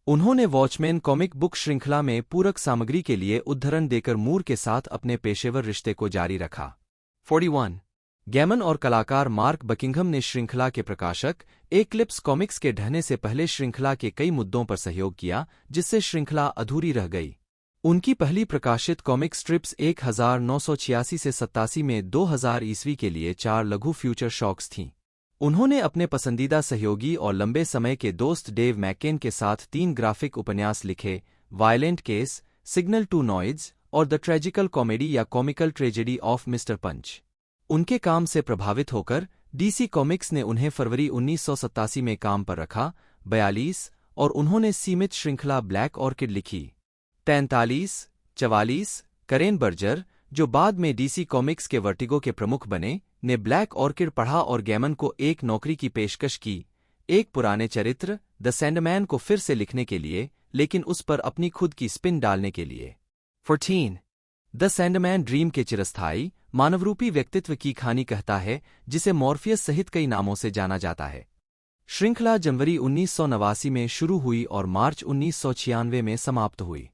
उन्होंने वॉचमैन कॉमिक बुक श्रृंखला में पूरक सामग्री के लिए उद्धरण देकर मूर के साथ अपने पेशेवर रिश्ते को जारी रखा। 41 गैमन और कलाकार मार्क बकिंघम ने श्रृंखला के प्रकाशक एक्लिप्स कॉमिक्स के ढहने से पहले श्रृंखला के कई मुद्दों पर सहयोग किया, जिससे श्रृंखला अधूरी रह गई। उनकी पहली प्रकाशित कॉमिक स्ट्रिप्स 1986 से 87 में 2000 ईस्वी के लिए 4 लघु फ्यूचर शॉक्स थीं। उन्होंने अपने पसंदीदा सहयोगी और लंबे समय के दोस्त डेव मैकेन के साथ 3 ग्राफिक उपन्यास लिखे, violent case, signal to noise और द ट्रेजिकल कॉमेडी या comical tragedy of mister Punch. उनके काम से प्रभावित होकर डीसी कॉमिक्स ने उन्हें फरवरी 1987 में काम पर रखा, 42, और उन्होंने सीमित श्रृंखला ब्लैक ऑर्किड लिखी। 43, 44, करेन बर्जर, जो बाद में डीसी कॉमिक्स के वर्टिगो के प्रमुख बने, ने ब्लैक ऑर्किड पढ़ा और गैमन को एक नौकरी की पेशकश की, एक पुराने चरित्र द सैंडमैन को फिर से लिखने के लिए, लेकिन उस पर अपनी खुद की स्पिन डालने के लिए। 14, द सैंडमैन ड्रीम के चिरस्थायी मानवरूपी व्यक्तित्व की कहानी कहता है, जिसे मॉर्फियस सहित कई नामों से जाना जाता है। श्रृंखला जनवरी 1989 में शुरू हुई और मार्च 1996 में समाप्त हुई।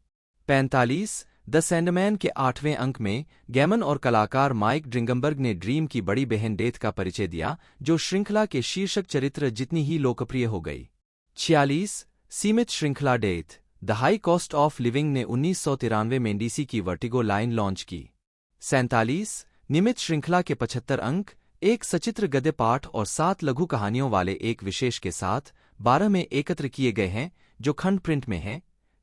45, द सैंडमैन के 8वें अंक में गैमन और कलाकार माइक ड्रिंगमबर्ग ने ड्रीम की बड़ी बहन डेथ का परिचय दिया, जो श्रृंखला के शीर्षक चरित्र जितनी ही लोकप्रिय हो गई। 46, सीमित श्रृंखला death the high cost of living ने 1993 में डीसी की वर्टिगो लाइन लॉन्च की। 47, नियमित श्रृंखला के 75 अंक, एक सचित्र गद्य पाठ और 7 लघु कहानियों वाले एक विशेष के साथ 12 में एकत्र किए गए हैं, जो खंड प्रिंट में हैं।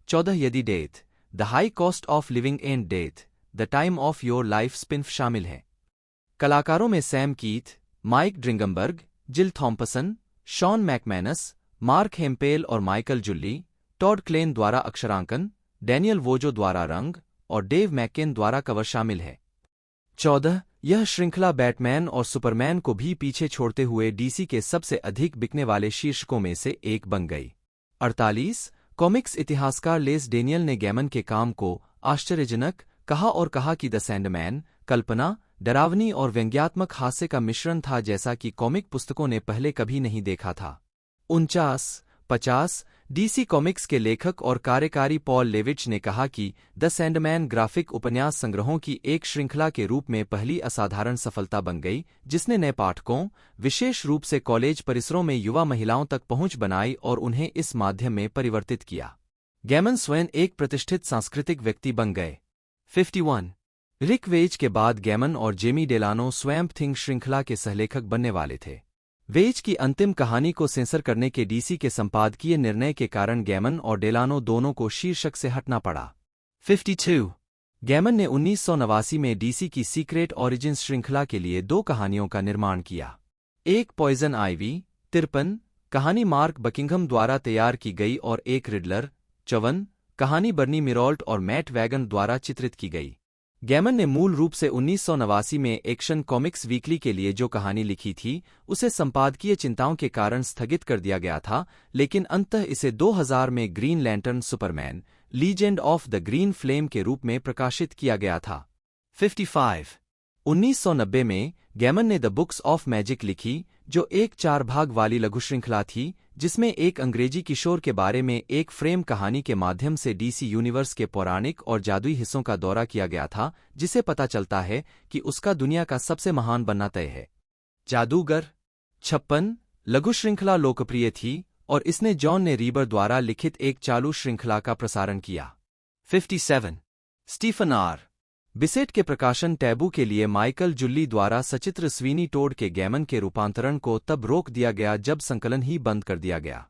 14, यदि death the high cost of living and death the time of your life spin शामिल है। कलाकारों में सैम कीथ, माइक ड्रिंगमबर्ग, जिल थॉम्पसन, शॉन मैकमैनस, मार्क हेम्पेल और माइकल जुल्ली, टॉड क्लेन द्वारा अक्षरांकन, डैनियल वोजो द्वारा रंग और डेव मैकेन द्वारा कवर शामिल है। 14, यह श्रृंखला बैटमैन और सुपरमैन को भी पीछे छोड़ते हुए डीसी के सबसे अधिक बिकने वाले शीर्षकों में से एक बन गई। 48, कॉमिक्स इतिहासकार लेस डेनियल ने गैमन के काम को आश्चर्यजनक कहा और कहा कि द सैंडमैन कल्पना, डरावनी और व्यंग्यात्मक हास्य का मिश्रण था जैसा कि कॉमिक पुस्तकों ने पहले कभी नहीं देखा था। 49, 50, डीसी कॉमिक्स के लेखक और कार्यकारी पॉल लेविच ने कहा कि द सैंडमैन ग्राफिक उपन्यास संग्रहों की एक श्रृंखला के रूप में पहली असाधारण सफलता बन गई, जिसने नए पाठकों, विशेष रूप से कॉलेज परिसरों में युवा महिलाओं तक पहुंच बनाई और उन्हें इस माध्यम में परिवर्तित किया। गैमन स्वयं एक प्रतिष्ठित सांस्कृतिक व्यक्ति बन गए। 51, रिक वेज के बाद गैमन और जेमी डेलानो स्वैम्प थिंग श्रृंखला के सहलेखक बनने वाले थे। वेज की अंतिम कहानी को सेंसर करने के डीसी के संपादकीय निर्णय के कारण गैमन और डेलानो दोनों को शीर्षक से हटना पड़ा। 52, गैमन ने 1989 में डीसी की सीक्रेट ऑरिजिन्स श्रृंखला के लिए 2 कहानियों का निर्माण किया। एक पॉइजन आइवी 53, कहानी मार्क बकिंघम द्वारा तैयार की गई और एक रिडलर 54, कहानी बर्नी मिरॉल्ट और मैट वैगन द्वारा चित्रित की गई। गैमन ने मूल रूप से 1989 में एक्शन कॉमिक्स वीकली के लिए जो कहानी लिखी थी, उसे संपादकीय चिंताओं के कारण स्थगित कर दिया गया था, लेकिन अंततः इसे 2000 में green lantern Superman legend of the green flame के रूप में प्रकाशित किया गया था। 55, 1990 में गैमन ने द बुक्स ऑफ मैजिक लिखी, जो एक 4 भाग वाली लघु श्रृंखला थी, जिसमें एक अंग्रेजी किशोर के बारे में एक फ्रेम कहानी के माध्यम से डीसी यूनिवर्स के पौराणिक और जादुई हिस्सों का दौरा किया गया था, जिसे पता चलता है कि उसका दुनिया का सबसे महान बनना तय है। जादूगर 56, लघु श्रृंखला लोकप्रिय थी और इसने जॉन ने रीबर द्वारा लिखित एक चालू श्रृंखला का प्रसारण किया। 57, स्टीफन आर. बिसेट के प्रकाशन टैबू के लिए माइकल जुल्ली द्वारा सचित्र स्वीनी टोड के गैमन के रूपांतरण को तब रोक दिया गया जब संकलन ही बंद कर दिया गया।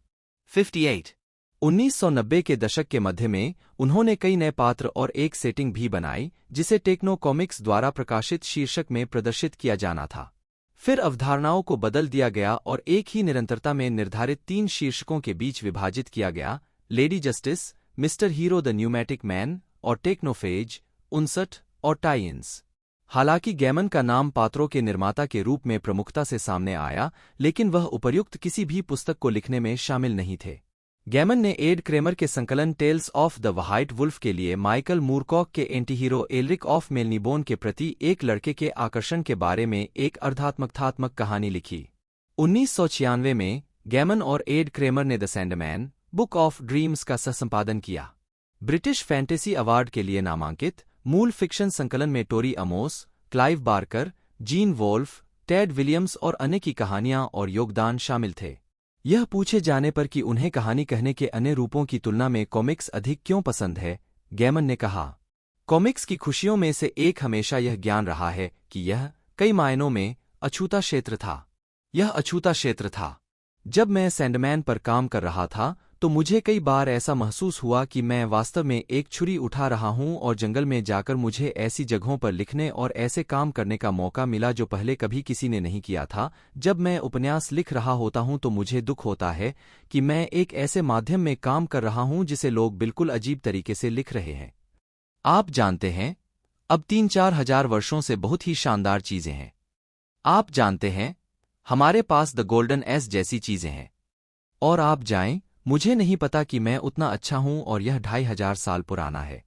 58, 1990 के दशक के मध्य में उन्होंने कई नए पात्र और एक सेटिंग भी बनाई, जिसे टेक्नो कॉमिक्स द्वारा प्रकाशित शीर्षक में प्रदर्शित किया जाना था। फिर अवधारणाओं को बदल दिया गया और एक ही निरंतरता में निर्धारित 3 शीर्षकों के बीच विभाजित किया गया: lady justice, mister hero the pneumatic man और टेक्नोफेज 59 और टाई-इन्स। हालांकि गैमन का नाम पात्रों के निर्माता के रूप में प्रमुखता से सामने आया, लेकिन वह उपर्युक्त किसी भी पुस्तक को लिखने में शामिल नहीं थे। गैमन ने एड क्रेमर के संकलन tales of the white wolf के लिए माइकल मूरकॉक के एंटीहीरो एल्रिक ऑफ मेलनीबोन के प्रति एक लड़के के आकर्षण के बारे में एक अर्धात्मकतात्मक कहानी लिखी। 1996 में गैमन और एड क्रेमर ने the Sandman book of dreams का सहसंपादन किया। ब्रिटिश फैंटेसी अवार्ड के लिए नामांकित मूल फिक्शन संकलन में Tori Amos, Clive Barker, Gene Wolfe, Ted Williams और अन्य की कहानियां और योगदान शामिल थे। यह पूछे जाने पर कि उन्हें कहानी कहने के अन्य रूपों की तुलना में कॉमिक्स अधिक क्यों पसंद है, गैमन ने कहा। कॉमिक्स की खुशियों में से एक हमेशा यह ज्ञान रहा है कि यह कई मायनों में अछूता क्षेत्र था। यह अछूता क्षेत्र था। जब मैं सैंडमैन पर काम कर रहा था तो मुझे कई बार ऐसा महसूस हुआ कि मैं वास्तव में एक छुरी उठा रहा हूं और जंगल में जाकर मुझे ऐसी जगहों पर लिखने और ऐसे काम करने का मौका मिला जो पहले कभी किसी ने नहीं किया था। जब मैं उपन्यास लिख रहा होता हूं तो मुझे दुख होता है कि मैं एक ऐसे माध्यम में काम कर रहा हूं जिसे लोग बिल्कुल अजीब तरीके से लिख रहे हैं। आप जानते हैं, अब 3-4 हजार वर्षों से बहुत ही शानदार चीजें हैं। आप जानते हैं, हमारे पास द गोल्डन एज जैसी चीजें हैं। और आप जाएं, मुझे नहीं पता कि मैं उतना अच्छा हूं और यह 2500 साल पुराना है।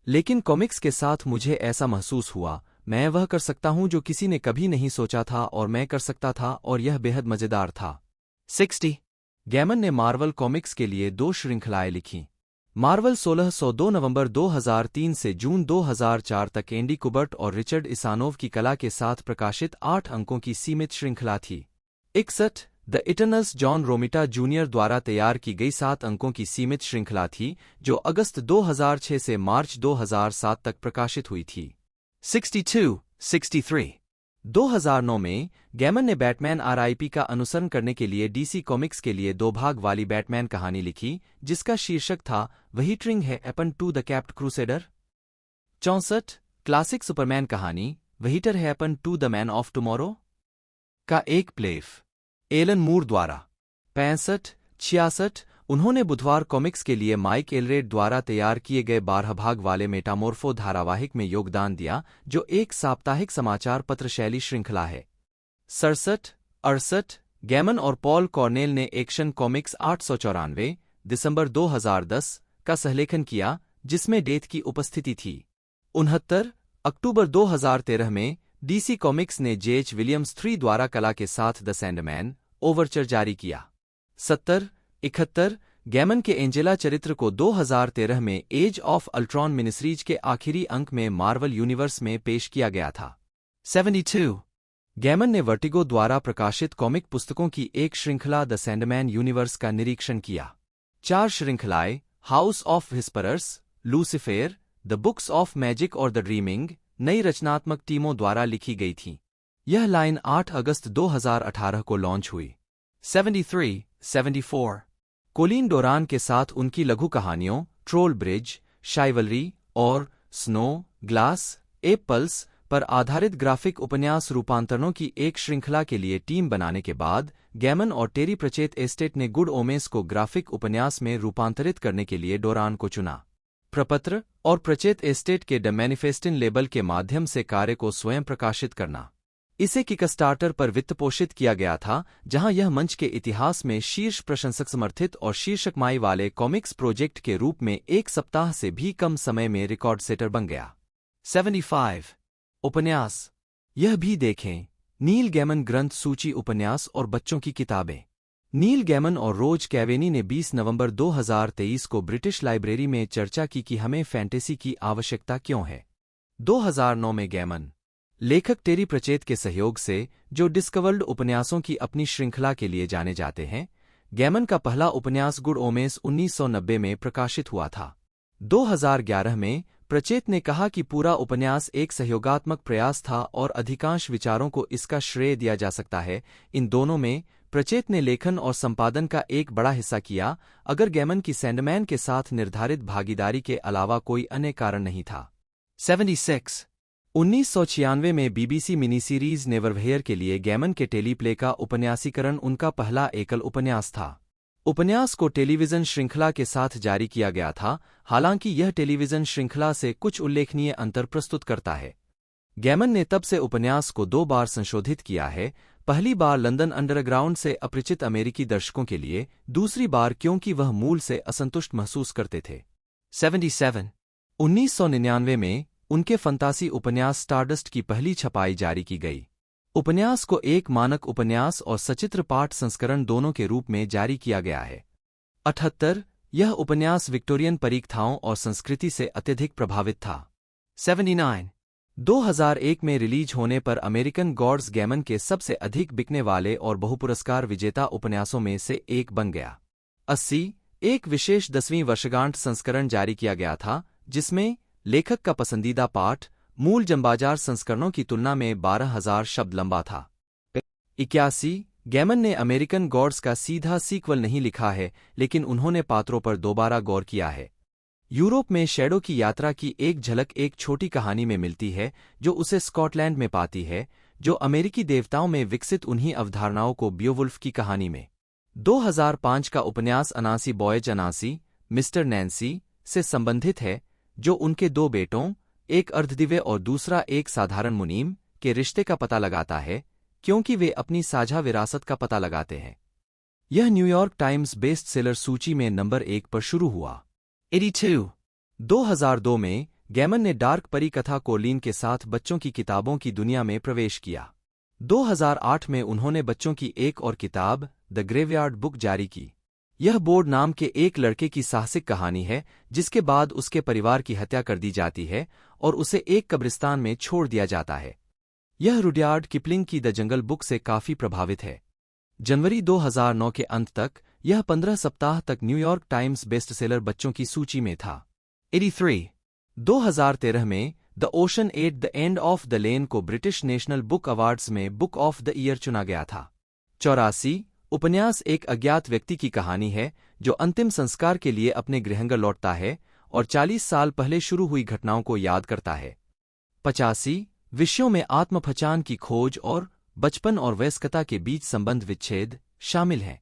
लेकिन कॉमिक्स के साथ मुझे ऐसा महसूस हुआ, मैं वह कर सकता हूं जो किसी ने कभी नहीं सोचा था और मैं कर सकता था और यह बेहद मजेदार था। 60 गैमन ने मार्वल कॉमिक्स के लिए 2 श्रृंखलाएं लिखीं। मार्वल 1602 नवंबर 2003 से जून 2004 तक एंडी कुबर्ट और रिचर्ड इसानोव की कला के साथ प्रकाशित 8 अंकों की सीमित श्रृंखला थी। 61 द इटर्नल्स जॉन रोमिटा जूनियर द्वारा तैयार की गई 7 अंकों की सीमित श्रृंखला थी जो अगस्त 2006 से मार्च 2007 तक प्रकाशित हुई थी। 63 2009 में गैमन ने बैटमैन RIP का अनुसरण करने के लिए DC कॉमिक्स के लिए 2 भाग वाली बैटमैन कहानी लिखी जिसका शीर्षक था whatever happen to the caped crusader. 64 classic Superman कहानी whatever happen to the man of tomorrow का एक प्लेफ एलन मूर द्वारा। 65 उन्होंने बुधवार कॉमिक्स के लिए माइक एलरेड द्वारा तैयार किए गए 12 भाग वाले मेटामोर्फो धारावाहिक में योगदान दिया जो एक साप्ताहिक समाचार पत्र शैली श्रृंखला है। 67 गैमन और पॉल कॉर्नेल ने एक्शन कॉमिक्स 894 दिसंबर 2010 का सहलेखन किया जिसमें डेथ की उपस्थिति थी। 69 अक्टूबर 2013 में DC कॉमिक्स ने J.H. विलियम्स III द्वारा कला के साथ द सैंडमैन ओवरचर जारी किया। 71 गैमन के एंजेला चरित्र को 2013 में एज ऑफ अल्ट्रॉन मिनिसीरीज के आखिरी अंक में मार्वल यूनिवर्स में पेश किया गया था। 72 गैमन ने वर्टिगो द्वारा प्रकाशित कॉमिक पुस्तकों की एक श्रृंखला द सैंडमैन यूनिवर्स का निरीक्षण किया। 4 श्रृंखलाएं house of whisperers, Lucifer, the books of magic और द ड्रीमिंग नई रचनात्मक टीमों द्वारा लिखी गई थी। यह लाइन 8 अगस्त 2018 को लॉन्च हुई। 74 कोलिन डोरान के साथ उनकी लघु कहानियों ट्रोल ब्रिज, शाइवलरी और स्नो ग्लास एप्पल्स पर आधारित ग्राफिक उपन्यास रूपांतरणों की एक श्रृंखला के लिए टीम बनाने के बाद गैमन और टेरी प्रचेत एस्टेट ने गुड ओमेस को ग्राफिक उपन्यास में रूपांतरित करने के लिए डोरान को चुना। प्रपत्र और प्रचेत एस्टेट के द मैनिफेस्टिन लेबल के माध्यम से कार्य को स्वयं प्रकाशित करना। इसे किकस्टार्टर पर वित्तपोषित किया गया था जहां यह मंच के इतिहास में शीर्ष प्रशंसक समर्थित और शीर्षकमाई वाले कॉमिक्स प्रोजेक्ट के रूप में 1 सप्ताह से भी कम समय में रिकॉर्ड सेटर बन गया। 75 उपन्यास यह भी देखें नील गैमन ग्रंथ सूची उपन्यास और बच्चों की किताबें। नील गैमन और रोज कैवेनी ने 20 नवंबर 2023 को ब्रिटिश लाइब्रेरी में चर्चा की कि हमें फैंटेसी की आवश्यकता क्यों है। 2009 में गैमन लेखक टेरी प्रचेत के सहयोग से जो डिस्कवर्ड उपन्यासों की अपनी श्रृंखला के लिए जाने जाते हैं, गैमन का पहला उपन्यास गुड ओमेस 1990 में प्रकाशित हुआ था। 2011 में प्रचेत ने कहा कि पूरा उपन्यास एक सहयोगात्मक प्रयास था और अधिकांश विचारों को इसका श्रेय दिया जा सकता है। इन दोनों में प्रचेत ने लेखन और संपादन का एक बड़ा हिस्सा किया, अगर गैमन की सैंडमैन के साथ निर्धारित भागीदारी के अलावा कोई अन्य कारण नहीं था। 76 1996 में BBC मिनी सीरीज नेवरव्हेयर के लिए गैमन के टेलीप्ले का उपन्यासीकरण उनका पहला एकल उपन्यास था। उपन्यास को टेलीविजन श्रृंखला के साथ जारी किया गया था, हालांकि यह टेलीविजन श्रृंखला से कुछ उल्लेखनीय अंतर प्रस्तुत करता है। गैमन ने तब से उपन्यास को 2 बार संशोधित किया है, पहली बार लंदन अंडरग्राउंड से अपरिचित अमेरिकी दर्शकों के लिए, दूसरी बार क्योंकि वह मूल से असंतुष्ट महसूस करते थे। 77 1999 में उनके फंतासी उपन्यास स्टारडस्ट की पहली छपाई जारी की गई। उपन्यास को एक मानक उपन्यास और सचित्र पाठ संस्करण दोनों के रूप में जारी किया गया है। 78 यह उपन्यास विक्टोरियन परीकथाओं और संस्कृति से अत्यधिक प्रभावित था। 79 2001 में रिलीज होने पर अमेरिकन गॉड्स गैमन के सबसे अधिक बिकने वाले और बहुपुरस्कार विजेता उपन्यासों में से एक बन गया। 80 एक विशेष 10वीं वर्षगांठ संस्करण जारी किया गया था जिसमें लेखक का पसंदीदा पाठ मूल जंबाजार संस्करणों की तुलना में 12,000 शब्द लंबा था। 81 गैमन ने अमेरिकन गॉड्स का सीधा सीक्वल नहीं लिखा है, लेकिन उन्होंने पात्रों पर दोबारा गौर किया है। यूरोप में शैडो की यात्रा की एक झलक एक छोटी कहानी में मिलती है जो उसे स्कॉटलैंड में पाती है, जो अमेरिकी देवताओं में विकसित उन्हीं अवधारणाओं को बियोवुल्फ की कहानी में। 2005 का उपन्यास अनासी बॉयज अनासी मिस्टर नैन्सी से संबंधित है, जो उनके दो बेटों, एक अर्धदिव्य और दूसरा एक साधारण मुनीम, के रिश्ते का पता लगाता है, क्योंकि वे अपनी साझा विरासत का पता लगाते हैं। यह न्यूयॉर्क टाइम्स बेस्ट सेलर सूची में नंबर 1 पर शुरू हुआ। 82 2002 में गैमन ने डार्क परी कथा कोलीन के साथ बच्चों की किताबों की दुनिया में प्रवेश किया। 2008 में उन्होंने बच्चों की एक और किताब द ग्रेवयार्ड बुक जारी की। यह बोर्ड नाम के एक लड़के की साहसिक कहानी है जिसके बाद उसके परिवार की हत्या कर दी जाती है और उसे एक कब्रिस्तान में छोड़ दिया जाता है। यह रुडयार्ड किपलिंग की द जंगल बुक से काफी प्रभावित है। जनवरी 2009 के अंत तक यह 15 सप्ताह तक न्यूयॉर्क टाइम्स बेस्टसेलर बच्चों की सूची में था। 83 2013 में the ocean at the end of the lane को ब्रिटिश नेशनल बुक अवार्ड्स में बुक ऑफ द ईयर चुना गया था। 84 उपन्यास एक अज्ञात व्यक्ति की कहानी है जो अंतिम संस्कार के लिए अपने गृहंगर लौटता है और 40 साल पहले शुरू हुई घटनाओं को याद करता है। 85 विषयों में आत्मपहचान की खोज और बचपन और वयस्कता के बीच संबंध विच्छेद शामिल हैं।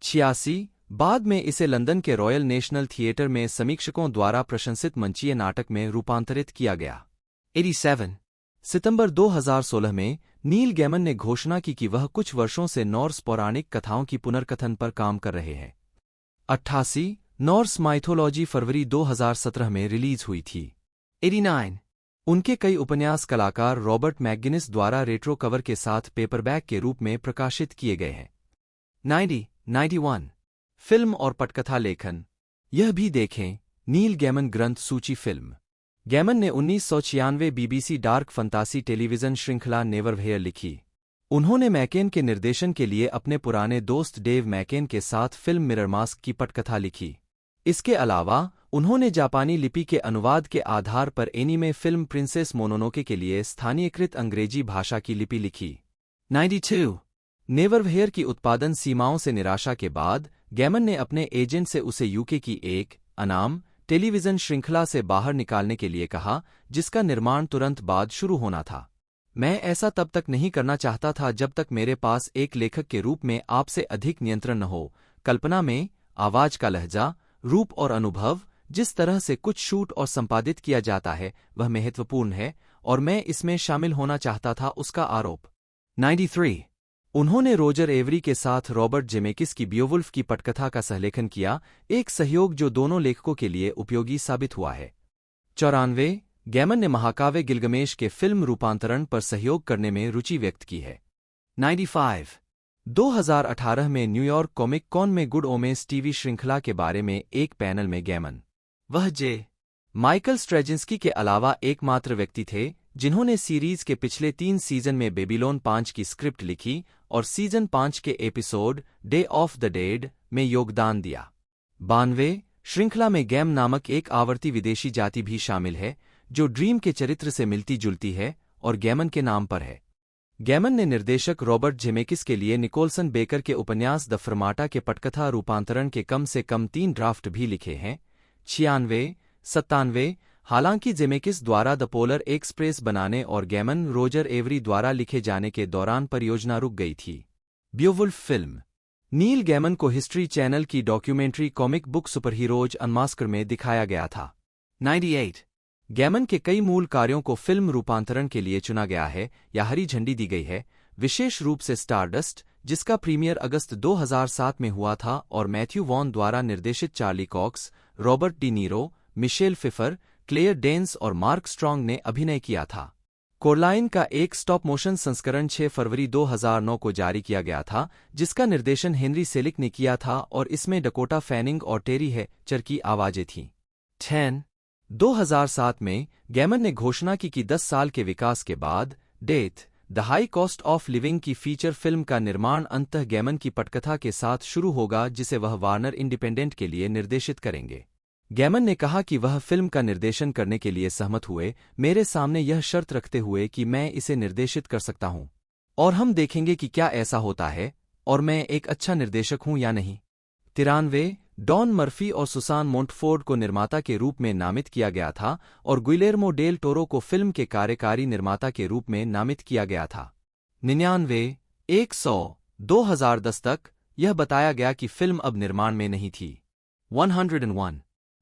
86 बाद में इसे लंदन के रॉयल नेशनल थिएटर में समीक्षकों द्वारा प्रशंसित मंचीय नाटक में रूपांतरित किया गया। 87 सितंबर 2016 में नील गैमन ने घोषणा की कि वह कुछ वर्षों से नॉर्स पौराणिक कथाओं की पुनर्कथन पर काम कर रहे हैं। 88 नॉर्स माइथोलॉजी फरवरी 2017 में रिलीज हुई थी। 89 उनके कई उपन्यास कलाकार रॉबर्ट मैकगिनिस द्वारा रेट्रो कवर के साथ पेपरबैक के रूप में प्रकाशित किए गए हैं। 91 फिल्म और पटकथा लेखन। यह भी देखें नील गैमन ग्रंथ सूची फिल्म। गैमन ने 1996 बीबीसी डार्क फंतासी टेलीविजन श्रृंखला नेवरव्हेयर लिखी। उन्होंने मैकेन के निर्देशन के लिए अपने पुराने दोस्त डेव मैकेन के साथ फिल्म मिरर मास्क की पटकथा लिखी। इसके अलावा उन्होंने जापानी लिपि के अनुवाद के आधार पर एनीमे फिल्म प्रिंसेस मोनोनोके के लिए स्थानीयकृत अंग्रेजी भाषा की लिपि लिखी। 92 नेवरव्हेयर की उत्पादन सीमाओं से निराशा के बाद गैमन ने अपने एजेंट से उसे यूके की एक अनाम टेलीविजन श्रृंखला से बाहर निकालने के लिए कहा, जिसका निर्माण तुरंत बाद शुरू होना था। मैं ऐसा तब तक नहीं करना चाहता था जब तक मेरे पास एक लेखक के रूप में आपसे अधिक नियंत्रण न हो। कल्पना में आवाज का लहजा, रूप और अनुभव, जिस तरह से कुछ शूट और संपादित किया जाता है वह महत्वपूर्ण है और मैं इसमें शामिल होना चाहता था, उसका आरोप। 93 उन्होंने रोजर एवरी के साथ रॉबर्ट जेमेकिस की बियोवुल्फ की पटकथा का सहलेखन किया, एक सहयोग जो दोनों लेखकों के लिए उपयोगी साबित हुआ है। 94 गैमन ने महाकाव्य गिलगमेश के फिल्म रूपांतरण पर सहयोग करने में रुचि व्यक्त की है। 95 2018 में न्यूयॉर्क कॉमिक कॉन में गुड ओमेस टीवी श्रृंखला के बारे में एक पैनल में गैमन, वह जे. माइकल स्ट्रेजिंस्की के अलावा एकमात्र व्यक्ति थे जिन्होंने सीरीज के पिछले 3 सीजन में बेबीलोन 5 की स्क्रिप्ट लिखी और सीजन 5 के episode day of the dead में योगदान दिया। 92 श्रृंखला में गैम नामक एक आवर्ती विदेशी जाति भी शामिल है जो ड्रीम के चरित्र से मिलती जुलती है और गैमन के नाम पर है। गैमन ने निर्देशक रॉबर्ट जेमेकिस के लिए निकोलसन बेकर के उपन्यास द फर्माटा के पटकथा रूपांतरण के कम से कम 3 ड्राफ्ट भी लिखे हैं। 96 97 हालांकि जेमेकिस द्वारा द पोलर एक्सप्रेस बनाने और गैमन रोजर एवरी द्वारा लिखे जाने के दौरान परियोजना रुक गई थी। बियोवुल्फ फिल्म। नील गैमन को हिस्ट्री चैनल की documentary comic book superheroes unmasked में दिखाया गया था। 98 गैमन के कई मूल कार्यों को फिल्म रूपांतरण के लिए चुना गया है या हरी झंडी दी गई है, विशेष रूप से स्टारडस्ट, जिसका प्रीमियर अगस्त 2007 में हुआ था और मैथ्यू वॉन द्वारा निर्देशित Charlie Cox, Robert De Niro, Michelle Pfeiffer, Claire Danes और मार्क स्ट्रॉन्ग ने अभिनय किया था। कोरलाइन का एक स्टॉप मोशन संस्करण 6 फरवरी 2009 को जारी किया गया था, जिसका निर्देशन हेनरी सेलिक ने किया था और इसमें डकोटा फैनिंग और टेरी हैचर की आवाजें थीं। 10 2007 में गैमन ने घोषणा की कि 10 साल के विकास के बाद death the high cost of living की फीचर फिल्म का निर्माण अंततः गैमन की पटकथा के साथ शुरू होगा जिसे वह वार्नर इंडिपेंडेंट के लिए निर्देशित करेंगे। गैमन ने कहा कि वह फिल्म का निर्देशन करने के लिए सहमत हुए, मेरे सामने यह शर्त रखते हुए कि मैं इसे निर्देशित कर सकता हूं और हम देखेंगे कि क्या ऐसा होता है और मैं एक अच्छा निर्देशक हूं या नहीं। 93 डॉन मर्फी और सुसान मोंटफोर्ड को निर्माता के रूप में नामित किया गया था और गुइलेर्मो डेल टोरो को फिल्म के कार्यकारी निर्माता के रूप में नामित किया गया था। 99 100 2010 तक यह बताया गया कि फिल्म अब निर्माण में नहीं थी। 101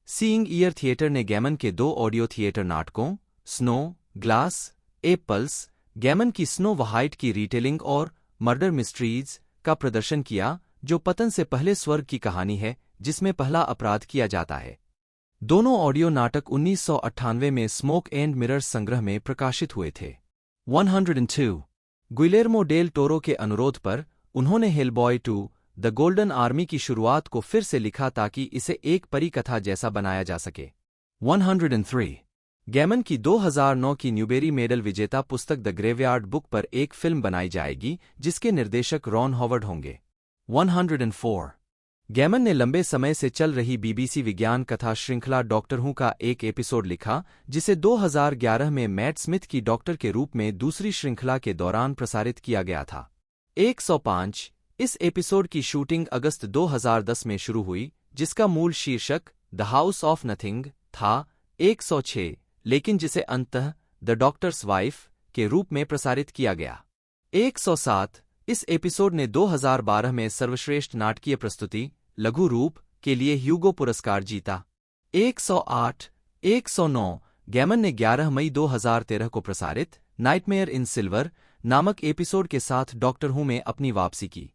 सीइंग ईयर थिएटर ने गैमन के 2 ऑडियो थिएटर नाटकों स्नो ग्लास एप्पल्स गैमन की स्नो व्हाइट की रिटेलिंग और मर्डर मिस्ट्रीज का प्रदर्शन किया, जो पतन से पहले स्वर्ग की कहानी है जिसमें पहला अपराध किया जाता है। दोनों ऑडियो नाटक 1998 में स्मोक एंड मिरर्स संग्रह में प्रकाशित हुए थे। 102 गुइलेर्मो डेल टोरो के अनुरोध पर उन्होंने हेलबॉय 2 द गोल्डन आर्मी की शुरुआत को फिर से लिखा ताकि इसे एक परिकथा जैसा बनाया जा सके। 103 गैमन की 2009 की न्यूबेरी मेडल विजेता पुस्तक द ग्रेवयार्ड बुक पर एक फिल्म बनाई जाएगी जिसके निर्देशक रॉन हॉवर्ड होंगे। 104 गैमन ने लंबे समय से चल रही बीबीसी विज्ञान कथा श्रृंखला डॉक्टर हू का एक एपिसोड लिखा, जिसे 2011 में मैट स्मिथ की डॉक्टर के रूप में दूसरी श्रृंखला के दौरान प्रसारित किया गया था। 105 इस एपिसोड की शूटिंग अगस्त 2010 में शुरू हुई, जिसका मूल शीर्षक द हाउस ऑफ नथिंग था। 106 लेकिन जिसे अंततः द डॉक्टर्स वाइफ के रूप में प्रसारित किया गया। 107 इस एपिसोड ने 2012 में सर्वश्रेष्ठ नाटकीय प्रस्तुति लघु रूप के लिए ह्यूगो पुरस्कार जीता। 108 109 गैमन ने 11 मई 2013 को प्रसारित नाइटमेयर इन सिल्वर नामक एपिसोड के साथ डॉक्टर हू में अपनी वापसी की।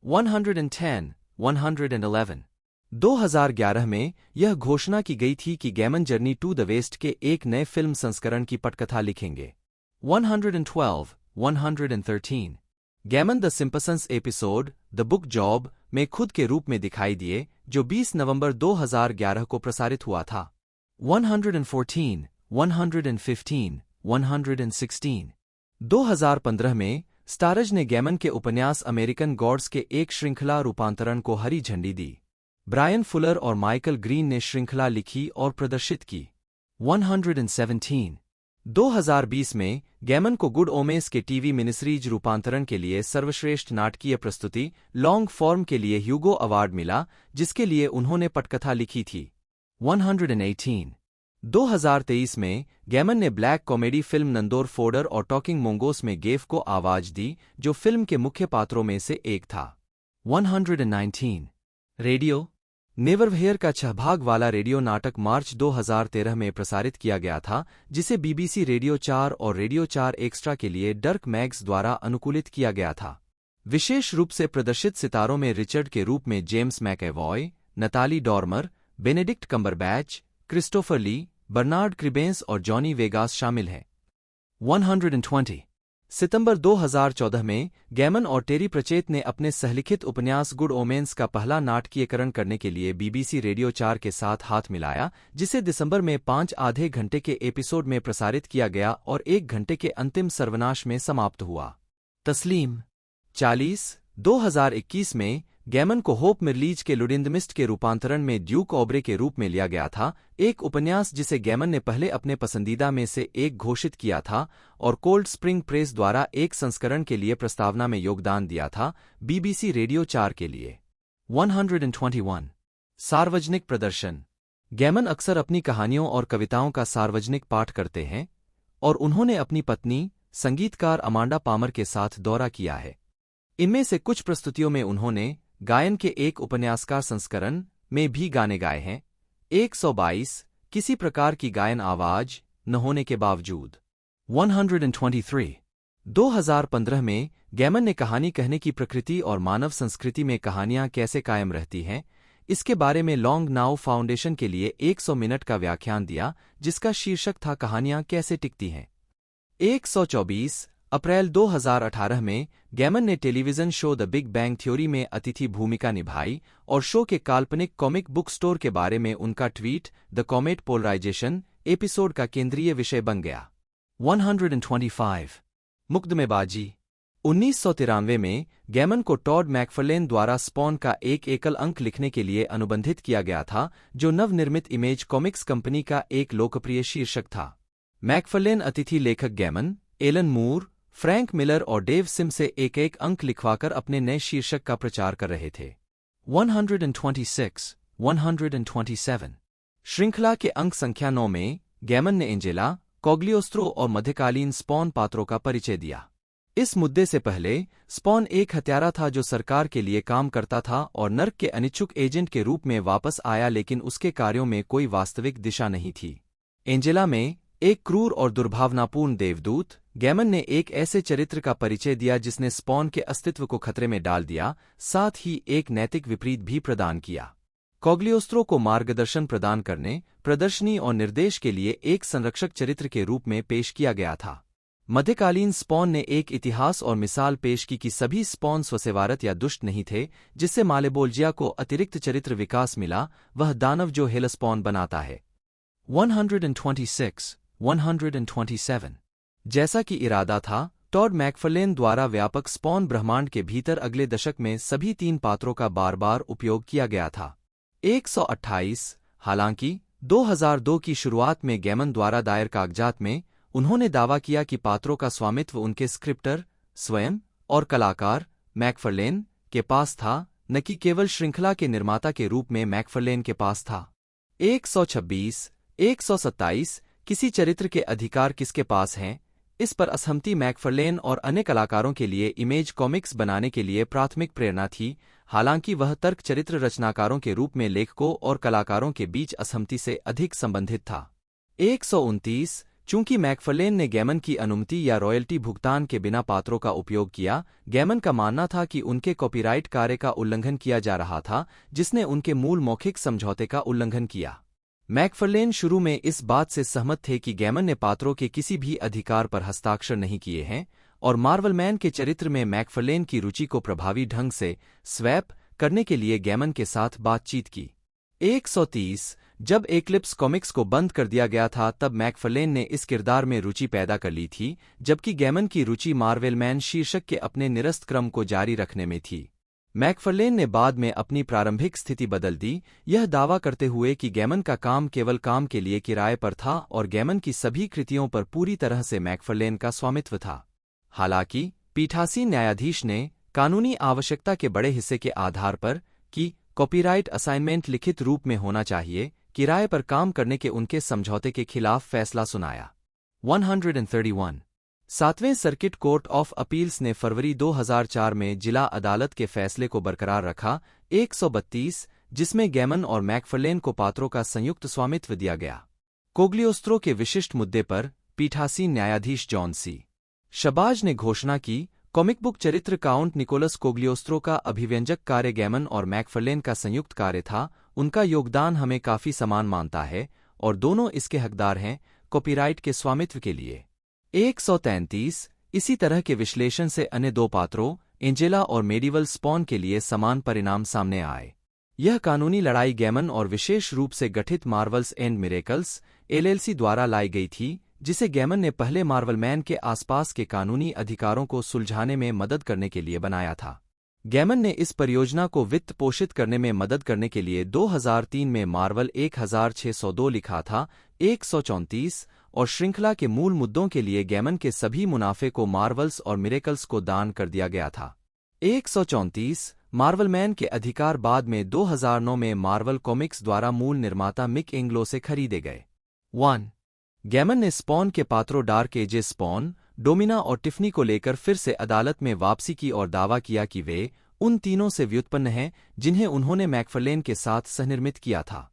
110 111 2011 में यह घोषणा की गई थी कि Gaiman journey to the west के एक नए फिल्म संस्करण की पटकथा लिखेंगे। 112 113 Gammon the Simpsons episode the book job में खुद के रूप में दिखाई दिए, जो 20 नवंबर 2011 को प्रसारित हुआ था। 114 115 116 2015 में स्टारज ने गैमन के उपन्यास अमेरिकन गॉड्स के एक श्रृंखला रूपांतरण को हरी झंडी दी। ब्रायन फुलर और माइकल ग्रीन ने श्रृंखला लिखी और प्रदर्शित की। 117 2020 में गैमन को गुड ओमेस के टीवी मिनिसीरीज रूपांतरण के लिए सर्वश्रेष्ठ नाटकीय प्रस्तुति लॉन्ग फॉर्म के लिए ह्यूगो अवार्ड मिला, जिसके लिए उन्होंने पटकथा लिखी थी। 118 2023 में गैमन ने ब्लैक कॉमेडी फिल्म नंदोर फोर्डर और टॉकिंग मोंगोस में गेफ को आवाज दी, जो फिल्म के मुख्य पात्रों में से एक था। 119 रेडियो नेवरव्हेयर का 6 भाग वाला रेडियो नाटक मार्च 2013 में प्रसारित किया गया था, जिसे बीबीसी रेडियो 4 और रेडियो 4 एक्स्ट्रा के लिए डर्क मैग्स द्वारा अनुकूलित किया गया था। विशेष रूप से प्रदर्शित सितारों में रिचर्ड के रूप में James McAvoy, Natalie Dormer, Benedict Cumberbatch, Christopher Lee, Bernard Cribbins और जॉनी वेगास शामिल हैं। 120 सितंबर 2014 में गैमन और टेरी प्रचेत ने अपने सहलिखित उपन्यास गुड ओमेन्स का पहला नाटकीयकरण करने के लिए बीबीसी रेडियो 4 के साथ हाथ मिलाया, जिसे दिसंबर में 5 आधे घंटे के एपिसोड में प्रसारित किया गया और 1 घंटे के अंतिम सर्वनाश में समाप्त हुआ। तस्लीम 40 2021 में गैमन को होप मिरलीज के लुडिंदमिस्ट के रूपांतरण में ड्यूक ऑब्रे के रूप में लिया गया था, एक उपन्यास जिसे गैमन ने पहले अपने पसंदीदा में से एक घोषित किया था और कोल्ड स्प्रिंग प्रेस द्वारा एक संस्करण के लिए प्रस्तावना में योगदान दिया था, बीबीसी रेडियो 4 के लिए। 121 सार्वजनिक प्रदर्शन गैमन अक्सर अपनी कहानियों और कविताओं का सार्वजनिक पाठ करते हैं और उन्होंने अपनी पत्नी संगीतकार अमांडा पामर के साथ दौरा किया है। इनमें से कुछ प्रस्तुतियों में उन्होंने गायन के एक उपन्यासकार संस्करण में भी गाने गाए हैं। 122 किसी प्रकार की गायन आवाज न होने के बावजूद। 123 2015 में गैमन ने कहानी कहने की प्रकृति और मानव संस्कृति में कहानियां कैसे कायम रहती हैं, इसके बारे में लॉन्ग नाउ फाउंडेशन के लिए 100 मिनट का व्याख्यान दिया, जिसका शीर्षक था कहानियां कैसे टिकती हैं। 124 अप्रैल 2018 में गैमन ने television show the big bang theory में अतिथि भूमिका निभाई और शो के काल्पनिक कॉमिक बुक स्टोर के बारे में उनका tweet the comet polarisation episode का केंद्रीय विषय बन गया। 125 मुकदमेबाजी 1993 में गैमन को टॉड मैकफर्लेन द्वारा स्पॉन का एक एकल अंक लिखने के लिए अनुबंधित किया गया था, जो नवनिर्मित इमेज कॉमिक्स कंपनी का एक लोकप्रिय शीर्षक था। मैकफर्लेन अतिथि लेखक गैमन, एलन मूर, फ्रैंक मिलर और डेव सिम से एक एक अंक लिखवाकर अपने नए शीर्षक का प्रचार कर रहे थे। 126, 127 श्रृंखला के अंक संख्या 9 में गैमन ने एंजेला, कोग्लियोस्त्रो और मध्यकालीन स्पॉन पात्रों का परिचय दिया। इस मुद्दे से पहले स्पॉन एक हत्यारा था जो सरकार के लिए काम करता था और नर्क के अनिच्छुक एजेंट के रूप में वापस आया, लेकिन उसके कार्यों में कोई वास्तविक दिशा नहीं थी। एंजेला में एक क्रूर और दुर्भावनापूर्ण देवदूत, गैमन ने एक ऐसे चरित्र का परिचय दिया जिसने स्पॉन के अस्तित्व को खतरे में डाल दिया, साथ ही एक नैतिक विपरीत भी प्रदान किया। कोग्लियोस्त्रो को मार्गदर्शन प्रदान करने, प्रदर्शनी और निर्देश के लिए एक संरक्षक चरित्र के रूप में पेश किया गया था। मध्यकालीन स्पॉन ने एक इतिहास और मिसाल पेश की कि सभी स्पॉन स्वसेवारत या दुष्ट नहीं थे, जिससे मालेबोल्जिया को अतिरिक्त चरित्र विकास मिला, वह दानव जो हेलस्पॉन बनाता है। 126, 127 जैसा कि इरादा था, टॉड मैकफर्लेन द्वारा व्यापक स्पॉन ब्रह्मांड के भीतर अगले दशक में सभी 3 पात्रों का बार बार उपयोग किया गया था। 128 हालांकि 2002 की शुरुआत में गैमन द्वारा दायर कागजात में उन्होंने दावा किया कि पात्रों का स्वामित्व उनके स्क्रिप्टर स्वयं और कलाकार मैकफर्लेन के पास था, न कि केवल श्रृंखला के निर्माता के रूप में मैकफर्लेन के पास था। 126, 127 किसी चरित्र के अधिकार किसके पास हैं, इस पर असहमति मैकफर्लेन और अन्य कलाकारों के लिए इमेज कॉमिक्स बनाने के लिए प्राथमिक प्रेरणा थी, हालांकि वह तर्क चरित्र रचनाकारों के रूप में लेखकों और कलाकारों के बीच असहमति से अधिक संबंधित था। 129 चूंकि मैकफर्लेन ने गैमन की अनुमति या रॉयल्टी भुगतान के बिना पात्रों का उपयोग किया, गैमन का मानना था कि उनके कॉपीराइट कार्य का उल्लंघन किया जा रहा था, जिसने उनके मूल मौखिक समझौते का उल्लंघन किया। मैकफर्लेन शुरू में इस बात से सहमत थे कि गैमन ने पात्रों के किसी भी अधिकार पर हस्ताक्षर नहीं किए हैं, और मार्वलमैन के चरित्र में मैकफर्लेन की रुचि को प्रभावी ढंग से स्वैप करने के लिए गैमन के साथ बातचीत की। 130 जब एक्लिप्स कॉमिक्स को बंद कर दिया गया था, तब मैकफर्लेन ने इस किरदार में रुचि पैदा कर ली थी, जबकि गैमन की रुचि मार्वेलमैन शीर्षक के अपने निरस्त क्रम को जारी रखने में थी। मैकफर्लेन ने बाद में अपनी प्रारंभिक स्थिति बदल दी, यह दावा करते हुए कि गैमन का काम केवल काम के लिए किराए पर था और गैमन की सभी कृतियों पर पूरी तरह से मैकफर्लेन का स्वामित्व था। हालांकि पीठासीन न्यायाधीश ने कानूनी आवश्यकता के बड़े हिस्से के आधार पर कि कॉपीराइट असाइनमेंट लिखित रूप में होना चाहिए, किराए पर काम करने के उनके समझौते के खिलाफ फैसला सुनाया। 131 सातवें सर्किट कोर्ट ऑफ अपील्स ने फरवरी 2004 में जिला अदालत के फैसले को बरकरार रखा। 132 जिसमें गैमन और मैकफर्लेन को पात्रों का संयुक्त स्वामित्व दिया गया। कोग्लियोस्त्रो के विशिष्ट मुद्दे पर पीठासीन न्यायाधीश जॉन सी शबाज ने घोषणा की, कॉमिक बुक चरित्र काउंट निकोलस कोग्लियोस्त्रो का अभिव्यंजक कार्य गैमन और मैकफर्लेन का संयुक्त कार्य था। उनका योगदान हमें काफी समान मानता है और दोनों इसके हकदार हैं कॉपीराइट के स्वामित्व के लिए। 133 इसी तरह के विश्लेषण से अन्य 2 पात्रों एंजेला और मेडिवल स्पॉन के लिए समान परिणाम सामने आए। यह कानूनी लड़ाई गैमन और विशेष रूप से गठित मार्वल्स एंड मिरेकल्स एलएलसी द्वारा लाई गई थी, जिसे गैमन ने पहले मार्वलमैन के आसपास के कानूनी अधिकारों को सुलझाने में मदद करने के लिए बनाया था। गैमन ने इस परियोजना को वित्त पोषित करने में मदद करने के लिए 2003 में मार्वल 1602 लिखा था। 134 और श्रृंखला के मूल मुद्दों के लिए गैमन के सभी मुनाफे को मार्वल्स और मिरेकल्स को दान कर दिया गया था। 134 मार्वलमैन के अधिकार बाद में 2009 में मार्वल कॉमिक्स द्वारा मूल निर्माता मिक एंग्लो से खरीदे गए। 1 गैमन ने स्पॉन के पात्रों डार्क एजेस स्पॉन, डोमिना और टिफनी को लेकर फिर से अदालत में वापसी की और दावा किया कि वे उन तीनों से व्युत्पन्न हैं जिन्हें उन्होंने मैकफर्लेन के साथ सहनिर्मित किया था।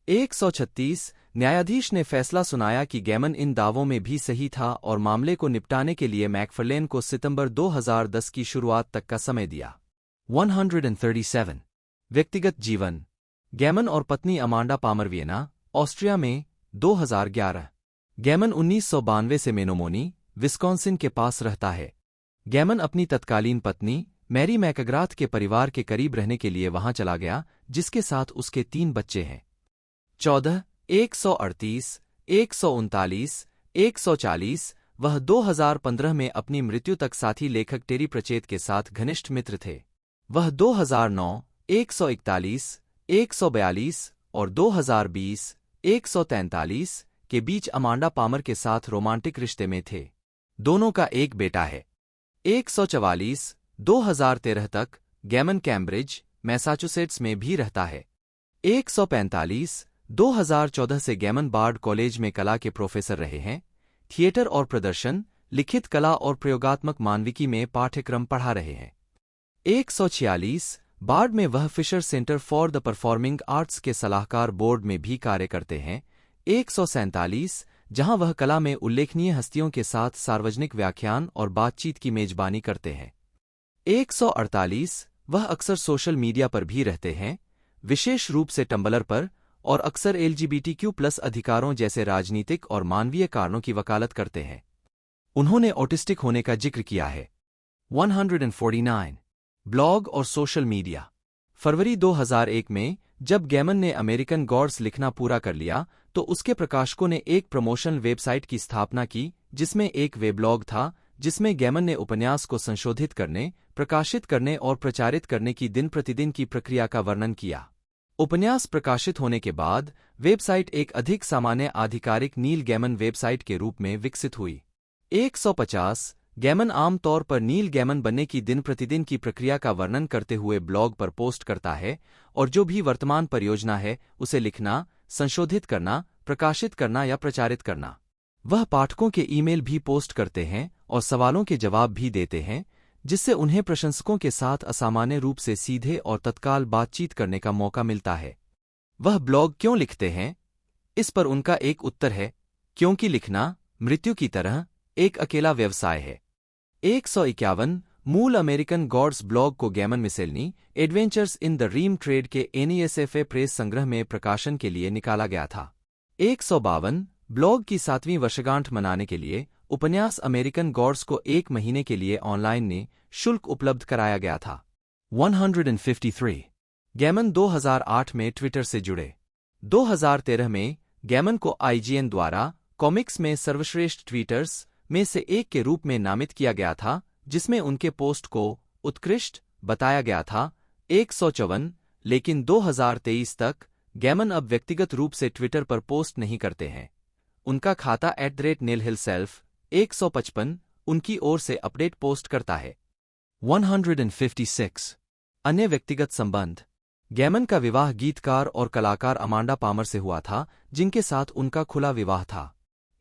136 न्यायाधीश ने फैसला सुनाया कि गैमन इन दावों में भी सही था और मामले को निपटाने के लिए मैकफर्लेन को सितंबर 2010 की शुरुआत तक का समय दिया। 137 व्यक्तिगत जीवन गैमन और पत्नी अमांडा पामर वियना, ऑस्ट्रिया में 2011 गैमन 1992 से मेनोमोनी, विस्कॉन्सिन के पास रहता है। गैमन अपनी तत्कालीन पत्नी मैरी मैकग्राथ के परिवार के करीब रहने के लिए वहां चला गया, जिसके साथ उसके 3 बच्चे हैं। 14 138 139 140 वह 2015 में अपनी मृत्यु तक साथी लेखक टेरी प्रचेत के साथ घनिष्ठ मित्र थे। वह 2009, 141, 142 और 2020, 143 के बीच अमांडा पामर के साथ रोमांटिक रिश्ते में थे। दोनों का एक बेटा है। 144, 2013 तक गैमन कैम्ब्रिज, मैसाचुसेट्स में भी रहता है। 145, 2014 से गैमन बार्ड कॉलेज में कला के प्रोफेसर रहे हैं। थिएटर और प्रदर्शन, लिखित कला और प्रयोगात्मक मानविकी में पाठ्यक्रम पढ़ा रहे हैं। 146, बार्ड में वह Fisher centre for the performing arts के सलाहकार बोर्ड में भी कार्य करते हैं। 147, जहां वह कला में उल्लेखनीय हस्तियों के साथ सार्वजनिक व्याख्यान और बातचीत की मेजबानी करते हैं। 148, वह अक्सर सोशल मीडिया पर भी रहते हैं, विशेष रूप से टम्बलर पर, और अक्सर LGBTQ+ अधिकारों जैसे राजनीतिक और मानवीय कारणों की वकालत करते हैं। उन्होंने ऑटिस्टिक होने का जिक्र किया है। 149, ब्लॉग और सोशल मीडिया। फरवरी 2001 में जब गैमन ने अमेरिकन गॉड्स लिखना पूरा कर लिया तो उसके प्रकाशकों ने एक प्रमोशनल वेबसाइट की स्थापना की जिसमें एक वेबलॉग था जिसमें गैमन ने उपन्यास को संशोधित करने, प्रकाशित करने और प्रचारित करने की दिन प्रतिदिन की प्रक्रिया का वर्णन किया। उपन्यास प्रकाशित होने के बाद वेबसाइट एक अधिक सामान्य आधिकारिक नील गैमन वेबसाइट के रूप में विकसित हुई। 150, गैमन आमतौर पर नील गैमन बनने की दिन प्रतिदिन की प्रक्रिया का वर्णन करते हुए ब्लॉग पर पोस्ट करता है और जो भी वर्तमान परियोजना है उसे लिखना, संशोधित करना, प्रकाशित करना या प्रचारित करना। वह पाठकों के ईमेल भी पोस्ट करते हैं और सवालों के जवाब भी देते हैं जिससे उन्हें प्रशंसकों के साथ असामान्य रूप से सीधे और तत्काल बातचीत करने का मौका मिलता है। वह ब्लॉग क्यों लिखते हैं? इस पर उनका एक उत्तर है, क्योंकि लिखना, मृत्यु की तरह, एक अकेला व्यवसाय है। 151, मूल अमेरिकन गॉड्स ब्लॉग को Gaiman miscellany adventures in the dream trade के NESFA प्रेस संग्रह में प्रकाशन के लिए निकाला गया था। 152, ब्लॉग की 7वीं वर्षगांठ मनाने के लिए उपन्यास अमेरिकन गॉड्स को 1 महीने के लिए ऑनलाइन ने शुल्क उपलब्ध कराया गया था। 153, गैमन 2008 में ट्विटर से जुड़े। 2013 में गैमन को IGN द्वारा कॉमिक्स में सर्वश्रेष्ठ ट्वीटर्स में से एक के रूप में नामित किया गया था जिसमें उनके पोस्ट को उत्कृष्ट बताया गया था। 154, लेकिन 2023 तक गैमन अब व्यक्तिगत रूप से ट्विटर पर पोस्ट नहीं करते हैं। उनका खाता @nilhillself 155 उनकी ओर से अपडेट पोस्ट करता है। 156, अन्य व्यक्तिगत संबंध। गैमन का विवाह गीतकार और कलाकार अमांडा पामर से हुआ था जिनके साथ उनका खुला विवाह था।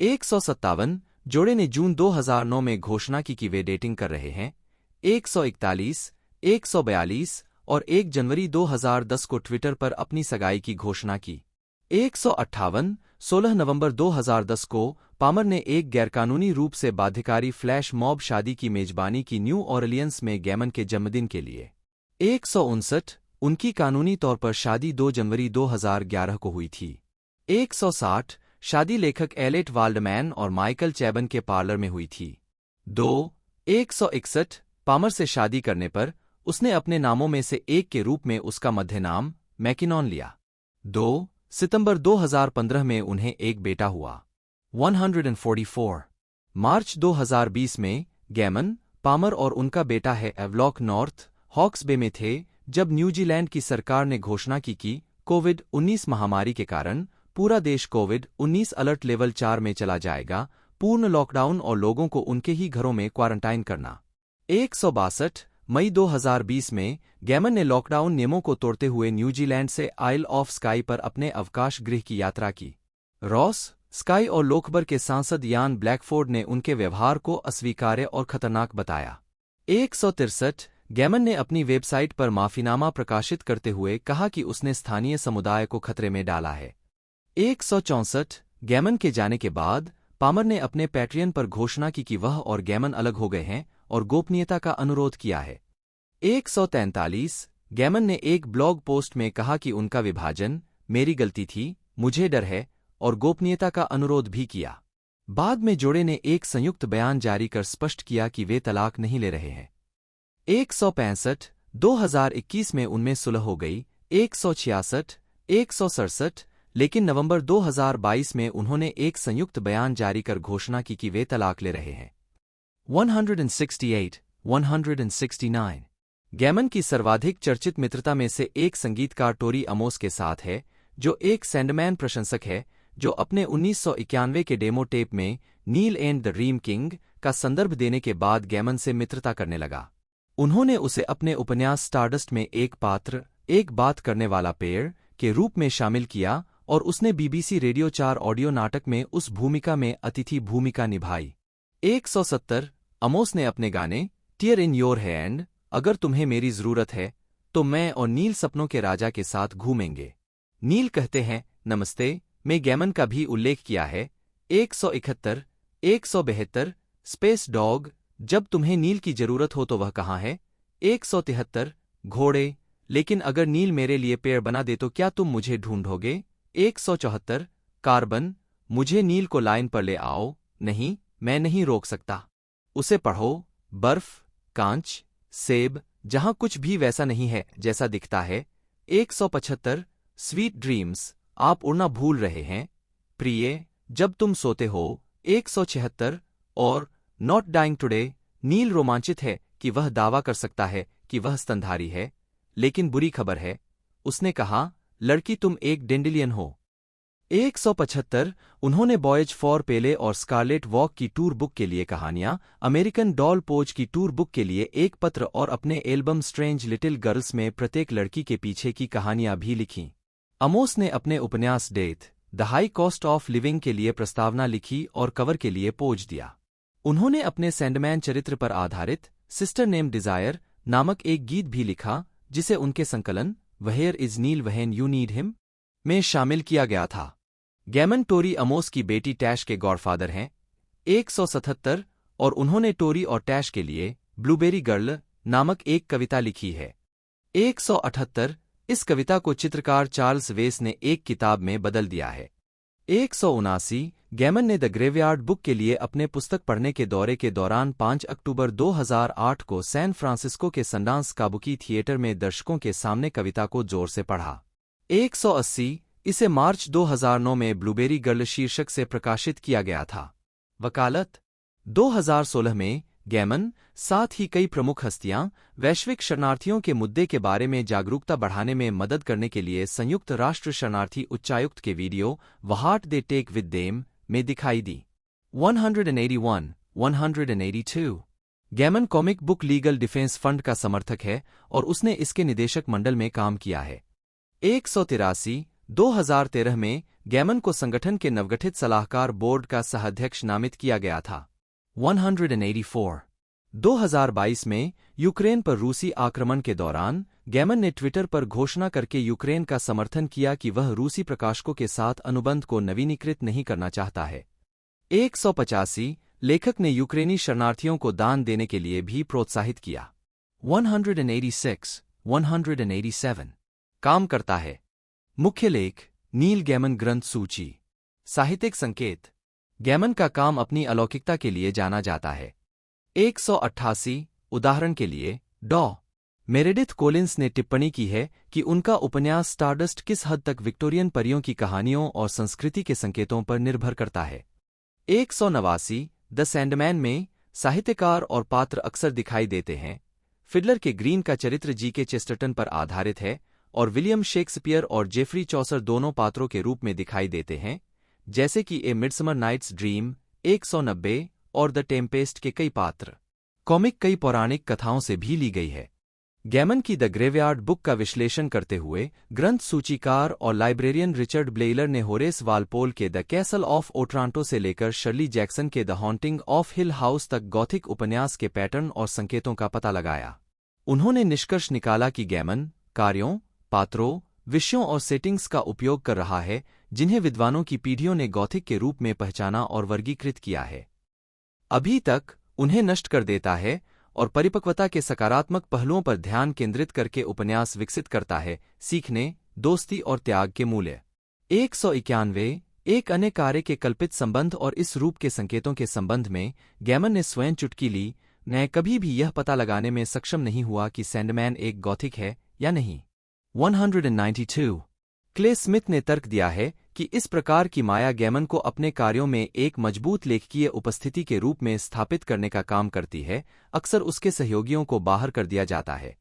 157, जोड़े ने जून 2009 में घोषणा की कि वे डेटिंग कर रहे हैं। 141, 142 और 1 जनवरी 2010 को ट्विटर पर अपनी सगाई की घोषणा की। 158, 16 नवंबर 2010 को पामर ने एक गैरकानूनी रूप से बाध्यकारी फ्लैश मॉब शादी की मेजबानी की न्यू ऑरलियंस में गैमन के जन्मदिन के लिए। 159, उनकी कानूनी तौर पर शादी 2 जनवरी 2011 को हुई थी। 160, शादी लेखक एलेट वाल्डमैन और माइकल चैबन के पार्लर में हुई थी। 161, पामर से शादी करने पर उसने अपने नामों में से एक के रूप में उसका मध्य नाम मैकिनॉन लिया। 2 सितंबर 2015 में उन्हें एक बेटा हुआ। 144, मार्च 2020 में गैमन, पामर और उनका बेटा है एवलॉक नॉर्थ हॉक्स बे में थे जब न्यूजीलैंड की सरकार ने घोषणा की कि कोविड-19 महामारी के कारण पूरा देश कोविड-19 अलर्ट लेवल 4 में चला जाएगा, पूर्ण लॉकडाउन और लोगों को उनके ही घरों में क्वारंटाइन करना। 162, मई 2020 में गैमन ने लॉकडाउन नियमों को तोड़ते हुए न्यूजीलैंड से आइल ऑफ स्काई पर अपने अवकाश गृह की यात्रा की। रॉस, स्काई और लोकबर के सांसद यान ब्लैकफोर्ड ने उनके व्यवहार को अस्वीकार्य और खतरनाक बताया। 163, गैमन ने अपनी वेबसाइट पर माफीनामा प्रकाशित करते हुए कहा कि उसने स्थानीय समुदाय को खतरे में डाला है। 164, गैमन के जाने के बाद पामर ने अपने पैट्रियन पर घोषणा की कि वह और गैमन अलग हो गए हैं और गोपनीयता का अनुरोध किया है। 143, गैमन ने एक ब्लॉग पोस्ट में कहा कि उनका विभाजन मेरी गलती थी, मुझे डर है, और गोपनीयता का अनुरोध भी किया। बाद में जोड़े ने एक संयुक्त बयान जारी कर स्पष्ट किया कि वे तलाक नहीं ले रहे हैं। 165, 2021 में उनमें सुलह हो गई। 166, 167, लेकिन नवंबर 2022 में उन्होंने एक संयुक्त बयान जारी कर घोषणा की कि वे तलाक ले रहे हैं। 168, 169 गैमन की सर्वाधिक चर्चित मित्रता में से एक संगीतकार टोरी अमोस के साथ है, जो एक सैंडमैन प्रशंसक है, जो अपने 1991 के डेमो टेप में नील एंड द ड्रीम किंग का संदर्भ देने के बाद गैमन से मित्रता करने लगा। उन्होंने उसे अपने उपन्यास स्टारडस्ट में एक पात्र, एक बात करने वाला पेड़ के रूप में शामिल किया और उसने बीबीसी रेडियो 4 ऑडियो नाटक में उस भूमिका में अतिथि भूमिका निभाई। 170 अमोस ने अपने गाने टीयर इन योर हैंड, अगर तुम्हें मेरी जरूरत है तो मैं और नील सपनों के राजा के साथ घूमेंगे। नील कहते हैं नमस्ते में गैमन का भी उल्लेख किया है। 171 172 स्पेस डॉग, जब तुम्हें नील की जरूरत हो तो वह कहाँ है। 173 घोड़े, लेकिन अगर नील मेरे लिए पेड़ बना दे तो क्या तुम मुझे ढूंढोगे। 174 कार्बन, मुझे नील को लाइन पर ले आओ। नहीं, मैं नहीं रोक सकता। उसे पढ़ो। बर्फ, कांच, सेब, जहां कुछ भी वैसा नहीं है जैसा दिखता है। 175 स्वीट ड्रीम्स, आप उड़ना भूल रहे हैं प्रिय, जब तुम सोते हो। 176 और नॉट डाइंग टुडे, नील रोमांचित है कि वह दावा कर सकता है कि वह स्तनधारी है, लेकिन बुरी खबर है, उसने कहा, लड़की तुम एक डेंडिलियन हो। 175 उन्होंने बॉयज फॉर पेले और स्कारलेट वॉक की टूर बुक के लिए कहानियां, अमेरिकन डॉल पोज की टूर बुक के लिए एक पत्र और अपने एल्बम स्ट्रेंज लिटिल गर्ल्स में प्रत्येक लड़की के पीछे की कहानियां भी लिखीं। अमोस ने अपने उपन्यास death the high cost of living के लिए प्रस्तावना लिखी और कवर के लिए पोज दिया। उन्होंने अपने सैंडमैन चरित्र पर आधारित सिस्टर नेम डिजायर नामक एक गीत भी लिखा, जिसे उनके संकलन where is Neil when you need him में शामिल किया गया था। गैमन टोरी अमोस की बेटी टैश के गॉडफादर हैं। 177 और उन्होंने टोरी और टैश के लिए ब्लूबेरी गर्ल नामक एक कविता लिखी है। 178 इस कविता को चित्रकार चार्ल्स वेस ने एक किताब में बदल दिया है। 179 गैमन ने द ग्रेवयार्ड बुक के लिए अपने पुस्तक पढ़ने के दौरे के दौरान 5 अक्टूबर 2008 को सैन फ्रांसिस्को के सनडांस काबुकी थिएटर में दर्शकों के सामने कविता को जोर से पढ़ा। 180 इसे मार्च 2009 में ब्लूबेरी गर्ल शीर्षक से प्रकाशित किया गया था। वकालत 2016 में गैमन, साथ ही कई प्रमुख हस्तियां, वैश्विक शरणार्थियों के मुद्दे के बारे में जागरूकता बढ़ाने में मदद करने के लिए संयुक्त राष्ट्र शरणार्थी उच्चायुक्त के video what they take with them में दिखाई दी। 181, 182 Gaiman comic book legal defence fund का समर्थक है और उसने इसके निदेशक मंडल में काम किया है। 183 2013 में गैमन को संगठन के नवगठित सलाहकार बोर्ड का सहाध्यक्ष नामित किया गया था। 184 2022 में यूक्रेन पर रूसी आक्रमण के दौरान गैमन ने ट्विटर पर घोषणा करके यूक्रेन का समर्थन किया कि वह रूसी प्रकाशकों के साथ अनुबंध को नवीनीकृत नहीं करना चाहता है। 185 लेखक ने यूक्रेनी शरणार्थियों को दान देने के लिए भी प्रोत्साहित किया। 186, 187 काम करता है। मुख्य लेख नील गैमन ग्रंथ सूची। साहित्यिक संकेत गैमन का काम अपनी अलौकिकता के लिए जाना जाता है। 188 उदाहरण के लिए डॉ मेरेडिथ कोलिंस ने टिप्पणी की है कि उनका उपन्यास स्टारडस्ट किस हद तक विक्टोरियन परियों की कहानियों और संस्कृति के संकेतों पर निर्भर करता है। 189 द सैंडमैन में साहित्यकार और पात्र अक्सर दिखाई देते हैं। फिडलर के ग्रीन का चरित्र जी.के. चेस्टरटन पर आधारित है और विलियम शेक्सपियर और जेफरी चौसर दोनों पात्रों के रूप में दिखाई देते हैं, जैसे कि ए मिडसमर नाइट्स ड्रीम 190 और द टेम्पेस्ट के कई पात्र। कॉमिक कई पौराणिक कथाओं से भी ली गई है। गैमन की द ग्रेवयार्ड बुक का विश्लेषण करते हुए ग्रंथ सूचीकार और लाइब्रेरियन रिचर्ड ब्लेइलर ने होरेस वालपोल के द कैसल ऑफ ओट्रांटो से लेकर शर्ली जैक्सन के the haunting of hill house तक गॉथिक उपन्यास के पैटर्न और संकेतों का पता लगाया। उन्होंने निष्कर्ष निकाला कि गैमन कार्यों, पात्रों, विषयों और सेटिंग्स का उपयोग कर रहा है जिन्हें विद्वानों की पीढ़ियों ने गॉथिक के रूप में पहचाना और वर्गीकृत किया है। अभी तक उन्हें नष्ट कर देता है और परिपक्वता के सकारात्मक पहलुओं पर ध्यान केंद्रित करके उपन्यास विकसित करता है, सीखने, दोस्ती और त्याग के मूल्य। 191 एक अन्य कार्य के कल्पित संबंध और इस रूप के संकेतों के संबंध में गैमन ने स्वयं चुटकी ली। मैं कभी भी यह पता लगाने में सक्षम नहीं हुआ कि सैंडमैन एक गॉथिक है या नहीं। 192 क्ले स्मिथ ने तर्क दिया है कि इस प्रकार की माया गैमन को अपने कार्यों में एक मजबूत लेखकीय उपस्थिति के रूप में स्थापित करने का काम करती है, अक्सर उसके सहयोगियों को बाहर कर दिया जाता है।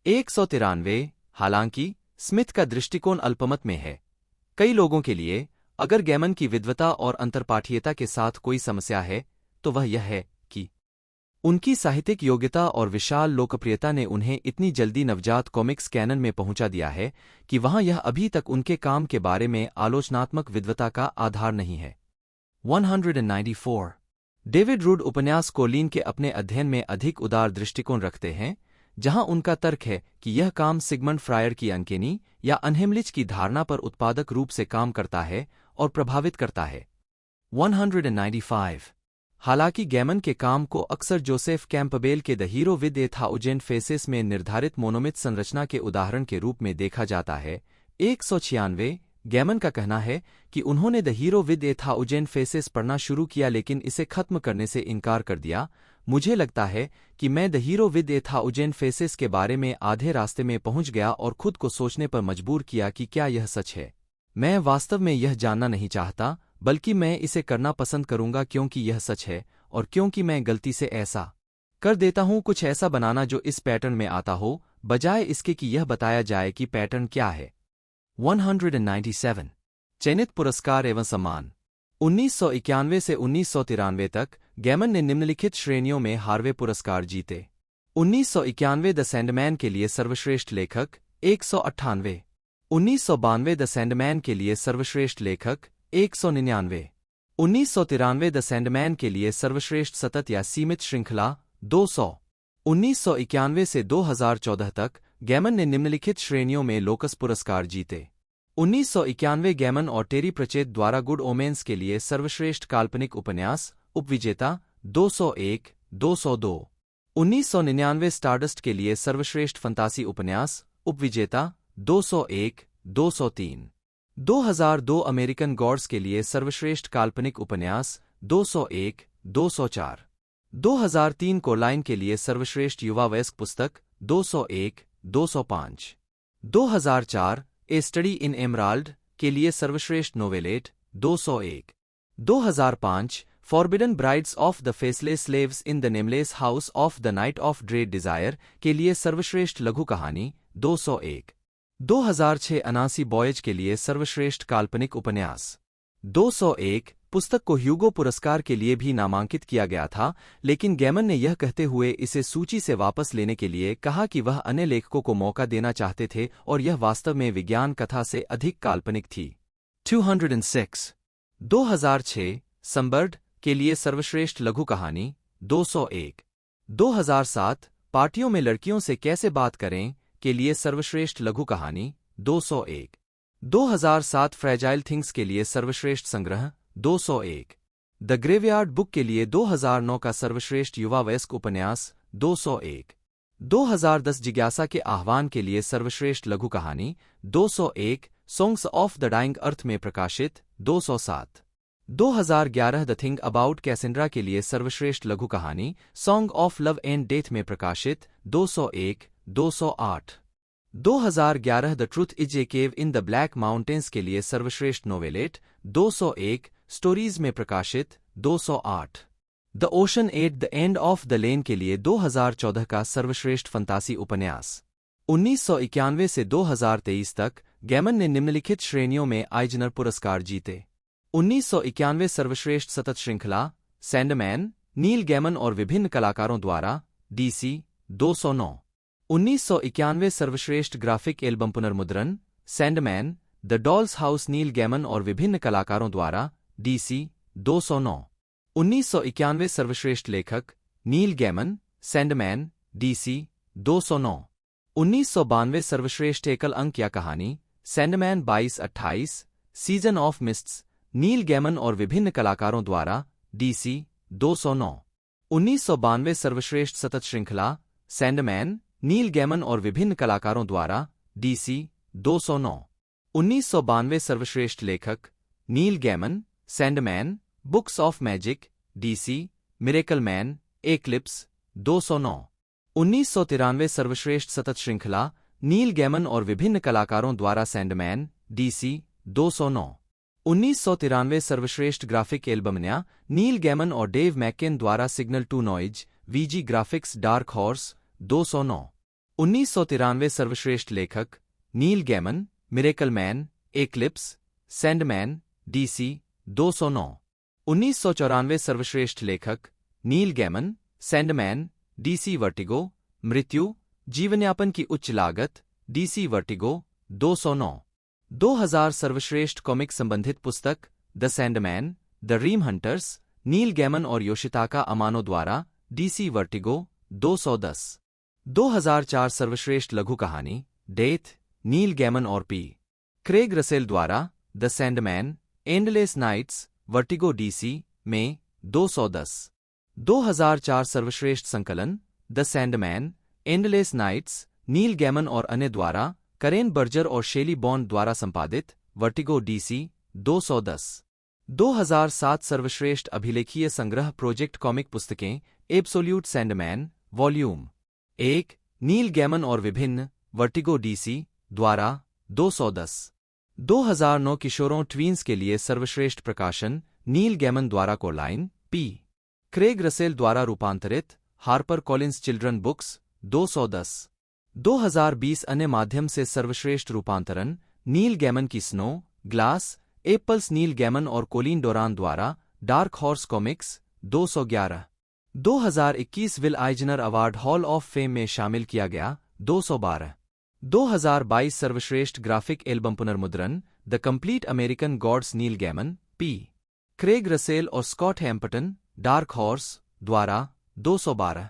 193 हालांकि स्मिथ का दृष्टिकोण अल्पमत में है। कई लोगों के लिए अगर गैमन की विद्वता और अंतर्पाठीयता के साथ कोई समस्या है तो वह यह है कि उनकी साहित्यिक योग्यता और विशाल लोकप्रियता ने उन्हें इतनी जल्दी नवजात कॉमिक्स कैनन में पहुंचा दिया है कि वहां यह अभी तक उनके काम के बारे में आलोचनात्मक विद्वता का आधार नहीं है। 194 डेविड रूड उपन्यास कोलीन के अपने अध्ययन में अधिक उदार दृष्टिकोण रखते हैं, जहां उनका तर्क है कि यह काम सिगमंड फ्रायर की अनकेनी या अनहेमलिच की धारणा पर उत्पादक रूप से काम करता है और प्रभावित करता है। 195 हालांकि गैमन के काम को अक्सर जोसेफ कैंपबेल के the hero with A thousand faces में निर्धारित मोनोमिथ संरचना के उदाहरण के रूप में देखा जाता है। 196 गैमन का कहना है कि उन्होंने the hero with A thousand faces पढ़ना शुरू किया लेकिन इसे खत्म करने से इनकार कर दिया। मुझे लगता है कि मैं the hero with A thousand faces के बारे में आधे रास्ते में पहुंच गया और खुद को सोचने पर मजबूर किया कि क्या यह सच है। मैं वास्तव में यह जानना नहीं चाहता, बल्कि मैं इसे करना पसंद करूंगा क्योंकि यह सच है और क्योंकि मैं गलती से ऐसा कर देता हूं, कुछ ऐसा बनाना जो इस पैटर्न में आता हो, बजाय इसके कि यह बताया जाए कि पैटर्न क्या है। 197 चयनित पुरस्कार एवं सम्मान। 1991 से 1993 तक गैमन ने निम्नलिखित श्रेणियों में हार्वे पुरस्कार जीते। 1991 द सैंडमैन के लिए सर्वश्रेष्ठ लेखक 198, 1992 द सैंडमैन के लिए सर्वश्रेष्ठ लेखक 199, 1993 द सैंडमैन के लिए सर्वश्रेष्ठ सतत या सीमित श्रृंखला 200। 1991 से 2014 तक गैमन ने निम्नलिखित श्रेणियों में लोकस पुरस्कार जीते। 1991 गैमन और टेरी प्रचेत द्वारा गुड ओमेन्स के लिए सर्वश्रेष्ठ काल्पनिक उपन्यास उपविजेता 201, 202। 1999 स्टारडस्ट के लिए सर्वश्रेष्ठ फंतासी उपन्यास उपविजेता 201, 203। 2002 अमेरिकन गॉड्स के लिए सर्वश्रेष्ठ काल्पनिक उपन्यास 201, 204। 2003 कोलाइन के लिए सर्वश्रेष्ठ युवा वयस्क पुस्तक 201, 205। 2004 ए स्टडी इन एमराल्ड के लिए सर्वश्रेष्ठ novelette 201। 2005 forbidden brides of the faceless slaves in the nameless house of the night of dread desire के लिए सर्वश्रेष्ठ लघु कहानी 201। 2006 अनासी बॉयज के लिए सर्वश्रेष्ठ काल्पनिक उपन्यास 201 पुस्तक को ह्यूगो पुरस्कार के लिए भी नामांकित किया गया था, लेकिन गैमन ने यह कहते हुए इसे सूची से वापस लेने के लिए कहा कि वह अन्य लेखकों को मौका देना चाहते थे और यह वास्तव में विज्ञान कथा से अधिक काल्पनिक थी। 206 2006 संबर्ड के लिए सर्वश्रेष्ठ लघु कहानी 201। 2007 पार्टियों में लड़कियों से कैसे बात करें के लिए सर्वश्रेष्ठ लघु कहानी 201। 2007 फ्रेजाइल थिंग्स के लिए सर्वश्रेष्ठ संग्रह 201। द ग्रेवयार्ड बुक के लिए 2009 का सर्वश्रेष्ठ युवा वयस्क उपन्यास 201। 2010 जिज्ञासा के आह्वान के लिए सर्वश्रेष्ठ लघु कहानी 201 सॉन्ग्स ऑफ द डाइंग अर्थ में प्रकाशित 207। 2011 द थिंग अबाउट कैसेंड्रा के लिए सर्वश्रेष्ठ लघु कहानी song of love and death में प्रकाशित 201, 208। 2011 the truth is a cave in the black mountains के लिए सर्वश्रेष्ठ नोवेलेट 201 स्टोरीज में प्रकाशित 208। The ocean at the end of the lane के लिए 2014 का सर्वश्रेष्ठ फंतासी उपन्यास। 1991 से 2023 तक गैमन ने निम्नलिखित श्रेणियों में आइजनर पुरस्कार जीते। 1991 सर्वश्रेष्ठ सतत श्रृंखला सैंडमैन नील गैमन और विभिन्न कलाकारों द्वारा DC 209। 1991 सर्वश्रेष्ठ ग्राफिक एल्बम पुनर्मुद्रण Sandman the doll's house Neil Gaiman और विभिन्न कलाकारों द्वारा DC 209। 1991 सर्वश्रेष्ठ लेखक नील गैमन सैंडमैन DC 209। 1992 सर्वश्रेष्ठ एकल अंक या कहानी Sandman 2228 season of mists Neil Gaiman और विभिन्न कलाकारों द्वारा DC 209। 1992 सर्वश्रेष्ठ सतत श्रृंखला सैंडमैन नील गैमन और विभिन्न कलाकारों द्वारा DC 209। 1992 सर्वश्रेष्ठ लेखक Neil Gaiman Sandman books of magic DC miracle man Eclipse 209। 1993 सर्वश्रेष्ठ सतत श्रृंखला नील गैमन और विभिन्न कलाकारों द्वारा सैंडमैन DC 209। 1993 सर्वश्रेष्ठ ग्राफिक एल्बम नया नील गैमन और डेव मैकेन द्वारा signal to noise VG graphics dark horse 209। 1993 सर्वश्रेष्ठ लेखक Neil Gaiman miracle man Eclipse Sandman DC 209। 1994 सर्वश्रेष्ठ लेखक Neil Gaiman Sandman DC Vertigo मृत्यु जीवनयापन की उच्च लागत डीसी वर्टिगो 209। 2000 सर्वश्रेष्ठ कॉमिक संबंधित पुस्तक the Sandman the dream hunters Neil Gaiman और योशिताका अमानो द्वारा डीसी वर्टिगो 210। 2004 सर्वश्रेष्ठ लघु कहानी डेथ नील गैमन और पी क्रेग रसेल द्वारा the Sandman endless nights Vertigo DC में 210। 2004 सर्वश्रेष्ठ संकलन the Sandman endless nights Neil Gaiman और अन्य द्वारा करेन बर्जर और शेली बॉन्ड द्वारा संपादित वर्टिगो डीसी 210। 2007 सर्वश्रेष्ठ अभिलेखीय संग्रह प्रोजेक्ट कॉमिक पुस्तकें एब्सोल्यूट सैंडमैन वॉल्यूम 1 नील गैमन और विभिन्न वर्टिगो डीसी द्वारा 210। 2009 किशोरों ट्वीन्स के लिए सर्वश्रेष्ठ प्रकाशन नील गैमन द्वारा कोलाइन पी क्रेग रसेल द्वारा रूपांतरित हार्पर कॉलिंस चिल्ड्रन बुक्स 210। 2020 अन्य माध्यम से सर्वश्रेष्ठ रूपांतरण नील गैमन की snow glass apples Neil Gaiman और कोलिन डोरान द्वारा dark horse comics 211। 2021 Will Eisner award hall of fame में शामिल किया गया 212। 2022 सर्वश्रेष्ठ ग्राफिक एल्बम पुनर्मुद्रण the complete American Gods Neil Gaiman P Craig Russell और स्कॉट हैम्पटन डार्क हॉर्स द्वारा 212।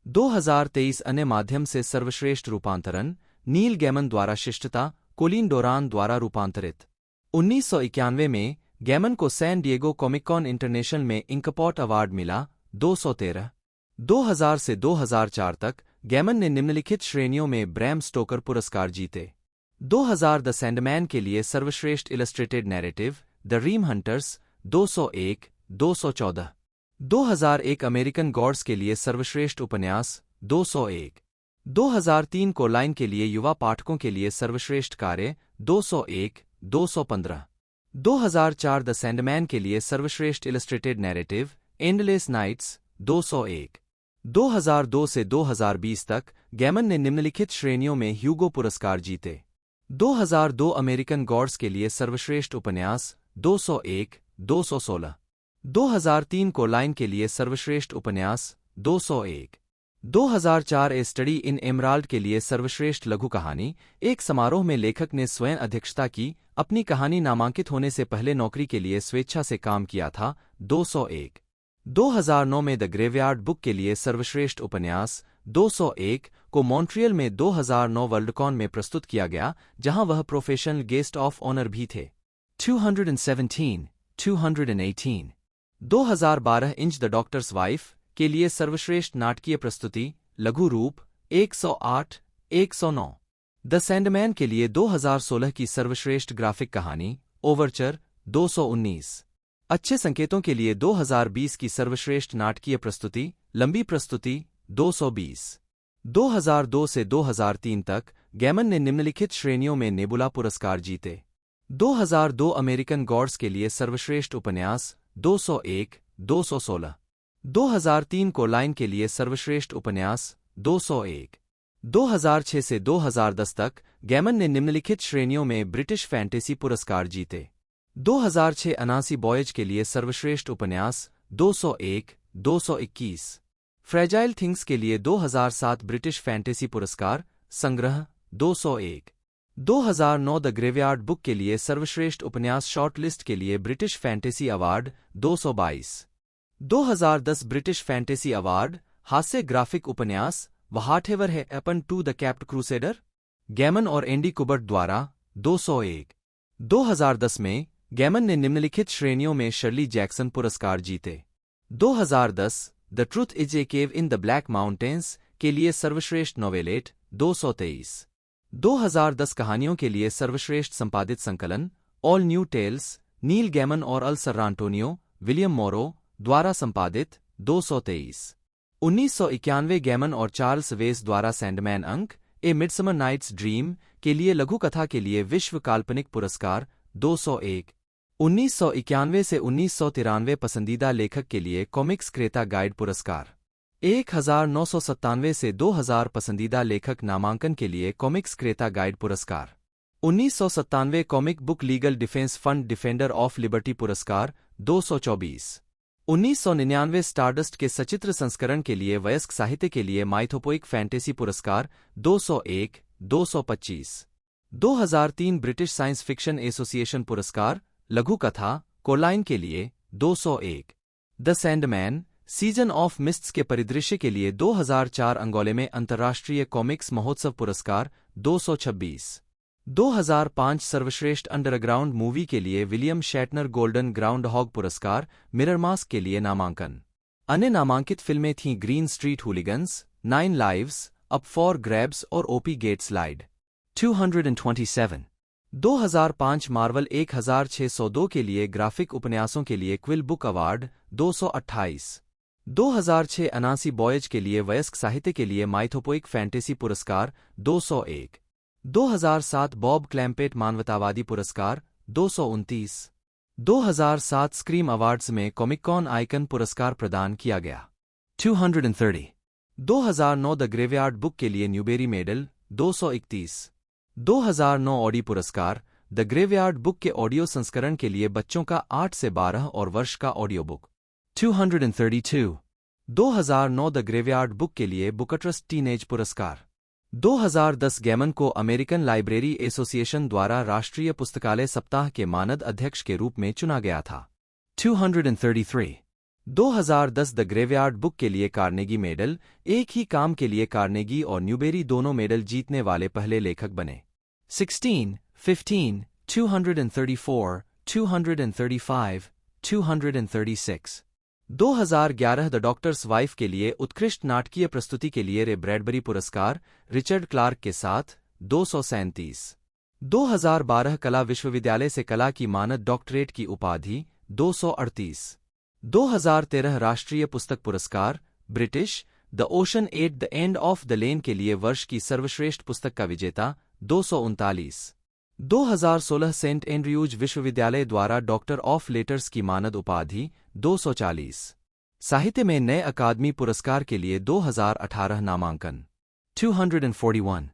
2023 अन्य माध्यम से सर्वश्रेष्ठ रूपांतरण नील गैमन द्वारा शिष्टता कोलिन डोरान द्वारा रूपांतरित। 1991 में गैमन को सैन डिएगो कॉमिक-कॉन इंटरनेशनल में इंकपॉट अवार्ड मिला 213। 2000 से 2004 तक गैमन ने निम्नलिखित श्रेणियों में ब्रैम स्टोकर पुरस्कार जीते। 2000 द सैंडमैन के लिए सर्वश्रेष्ठ illustrated narrative the dream hunters 201 214। 2001 American gods के लिए सर्वश्रेष्ठ उपन्यास 201। 2003 को लाइन के लिए युवा पाठकों के लिए सर्वश्रेष्ठ कार्य 201 215। 2004 द सैंडमैन के लिए सर्वश्रेष्ठ इलस्ट्रेटेड नैरेटिव एंडलेस नाइट्स 201। 2002 से 2020 तक गैमन ने निम्नलिखित श्रेणियों में ह्यूगो पुरस्कार जीते। 2002 अमेरिकन गॉड्स के लिए सर्वश्रेष्ठ उपन्यास 201 216। 2003 को लाइन के लिए सर्वश्रेष्ठ उपन्यास 201। 2004 ए स्टडी इन एमराल्ड के लिए सर्वश्रेष्ठ लघु कहानी एक समारोह में लेखक ने स्वयं अध्यक्षता की अपनी कहानी नामांकित होने से पहले नौकरी के लिए स्वेच्छा से काम किया था 201। 2009 में द ग्रेवयार्ड बुक के लिए सर्वश्रेष्ठ उपन्यास 201 को मॉन्ट्रियल में 2009 वर्ल्डकॉन में प्रस्तुत किया गया जहां वह प्रोफेशनल गेस्ट ऑफ ऑनर भी थे। 217 218। 2012 इंच द डॉक्टर्स वाइफ के लिए सर्वश्रेष्ठ नाटकीय प्रस्तुति लघु रूप 108 109। द सैंडमैन के लिए 2016 की सर्वश्रेष्ठ ग्राफिक कहानी ओवरचर 219। अच्छे संकेतों के लिए 2020 की सर्वश्रेष्ठ नाटकीय प्रस्तुति लंबी प्रस्तुति 220। 2002 से 2003 तक गैमन ने निम्नलिखित श्रेणियों में नेबुला पुरस्कार जीते। 2002 अमेरिकन गॉड्स के लिए सर्वश्रेष्ठ उपन्यास 201 216। 2003 को लाइन के लिए सर्वश्रेष्ठ उपन्यास 201। 2006 से 2010 तक गैमन ने निम्नलिखित श्रेणियों में ब्रिटिश फैंटेसी पुरस्कार जीते। 2006 अनासी बॉयज के लिए सर्वश्रेष्ठ उपन्यास 201 221। फ्रेजाइल थिंग्स के लिए 2007 ब्रिटिश फैंटेसी पुरस्कार संग्रह 201। 2009 द ग्रेवयार्ड बुक के लिए सर्वश्रेष्ठ उपन्यास शॉर्टलिस्ट के लिए British fantasy award 222। 2010 British fantasy award हास्य ग्राफिक उपन्यास व्हाटएवर है happened to the caped crusader Gaiman और एंडी कुबर्ट द्वारा 201। 2010 में गैमन ने निम्नलिखित श्रेणियों में शर्ली जैक्सन पुरस्कार जीते। 2010 the truth is a cave in the black mountains के लिए सर्वश्रेष्ठ नोवेलेट 223। 2010 कहानियों के लिए सर्वश्रेष्ठ संपादित संकलन ऑल न्यू टेल्स नील गैमन और अल सर्रांटोनियो विलियम मोरो द्वारा संपादित 223। 1991 गैमन और चार्ल्स वेस द्वारा सैंडमैन अंक ए मिडसमर नाइट्स ड्रीम के लिए लघु कथा के लिए विश्व काल्पनिक पुरस्कार 201। 1991 से 1993 पसंदीदा लेखक के लिए कॉमिक्स क्रेता गाइड पुरस्कार। 1997 से 2000 पसंदीदा लेखक नामांकन के लिए कॉमिक्स क्रेता गाइड पुरस्कार। 1997 comic book legal defence fund defender of liberty पुरस्कार 224। 1999 स्टारडस्ट के सचित्र संस्करण के लिए वयस्क साहित्य के लिए माइथोपोइक फैंटेसी पुरस्कार 201, 225। 2003 ब्रिटिश साइंस फिक्शन एसोसिएशन पुरस्कार लघु कथा कोलाइन के लिए 201। The Sandman season of mists के परिदृश्य के लिए 2004 अंगोले में अंतर्राष्ट्रीय कॉमिक्स महोत्सव पुरस्कार 226। 2005 सर्वश्रेष्ठ अंडरग्राउंड मूवी के लिए William Shatner golden groundhog पुरस्कार मिररमास्क के लिए नामांकन। अन्य नामांकित फिल्में थीं green street hooligans, 9 lives, up for grabs और ओपी गेट स्लाइड। 227 2005 मार्वल 1602 के लिए ग्राफिक उपन्यासों के लिए quill book award 228। 2006 Anansi boys के लिए वयस्क साहित्य के लिए माइथोपोइक फैंटेसी पुरस्कार 201। 2007 बॉब क्लैम्पेट मानवतावादी पुरस्कार 229। 2007 स्क्रीम अवार्ड्स में कॉमिक-कॉन आइकन पुरस्कार प्रदान किया गया। 230 2009 द ग्रेवयार्ड बुक के लिए न्यूबेरी मेडल 231। 2009 ऑडी पुरस्कार द ग्रेवयार्ड बुक के ऑडियो संस्करण के लिए बच्चों का 8 से 12 और वर्ष का audio book. 232 2009 the graveyard book के लिए बुकट्रस्ट टीनेज पुरस्कार। 2010 गैमन को अमेरिकन लाइब्रेरी एसोसिएशन द्वारा राष्ट्रीय पुस्तकालय सप्ताह के मानद अध्यक्ष के रूप में चुना गया था। 233 2010 द ग्रेवयार्ड बुक के लिए कार्नेगी मेडल, एक ही काम के लिए कार्नेगी और न्यूबेरी दोनों मेडल जीतने वाले पहले लेखक बने। 16, 15, 234, 235, 236 2011 द डॉक्टर्स वाइफ के लिए उत्कृष्ट नाटकीय प्रस्तुति के लिए रे ब्रैडबरी पुरस्कार रिचर्ड क्लार्क के साथ 237। 2012 कला विश्वविद्यालय से कला की मानद डॉक्टरेट की उपाधि 238। 2013 राष्ट्रीय पुस्तक पुरस्कार British the ocean at the end of the lane के लिए वर्ष की सर्वश्रेष्ठ पुस्तक का विजेता 239। 2016 सेंट एंड्रयूज विश्वविद्यालय द्वारा डॉक्टर ऑफ लेटर्स की मानद उपाधि 240। साहित्य में नए अकादमी पुरस्कार के लिए 2018 नामांकन। 241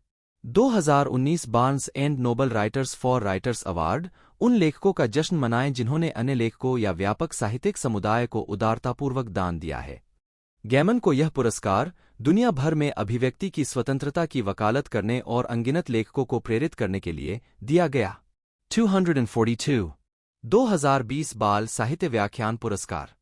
2019 Barnes and Noble writers for writers award, उन लेखकों का जश्न मनाएं जिन्होंने अन्य लेखकों या व्यापक साहित्यिक समुदाय को उदारतापूर्वक दान दिया है। गैमन को यह पुरस्कार दुनिया भर में अभिव्यक्ति की स्वतंत्रता की वकालत करने और अनगिनत लेखकों को प्रेरित करने के लिए दिया गया। 242 2020 बाल साहित्य व्याख्यान पुरस्कार।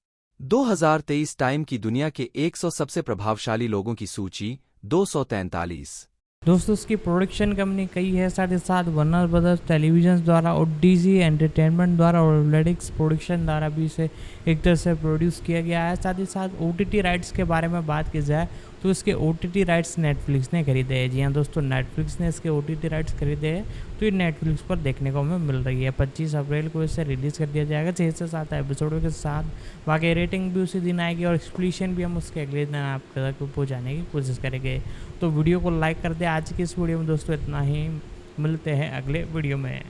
2023 टाइम की दुनिया के 100 सबसे प्रभावशाली लोगों की सूची 243। दोस्तों उसकी प्रोडक्शन कंपनी कई है, साथ ही साथ वर्नर ब्रदर्स टेलीविजन द्वारा और डीजी एंटरटेनमेंट द्वारा और लेडिक्स प्रोडक्शन द्वारा भी इसे एक तरह से प्रोड्यूस किया गया है। साथ ही साथ ओटीटी राइट्स के बारे में बात की जाए तो इसके ओटीटी राइट्स नेटफ्लिक्स ने खरीदे हैं। जी हाँ दोस्तों, नेटफ्लिक्स ने इसके ओटीटी राइट्स खरीदे हैं, तो ये नेटफ्लिक्स पर देखने को हमें मिल रही है। 25 अप्रैल को इसे रिलीज़ कर दिया जाएगा 6 से 7 एपिसोडों के साथ। बाकी रेटिंग भी उसी दिन आएगी और एक्सप्लेनेशन भी हम उसके अगले दिन आप तक पहुँचाने की कोशिश करेंगे। तो वीडियो को लाइक कर दे। आज की इस वीडियो में दोस्तों इतना ही, मिलते हैं अगले वीडियो में।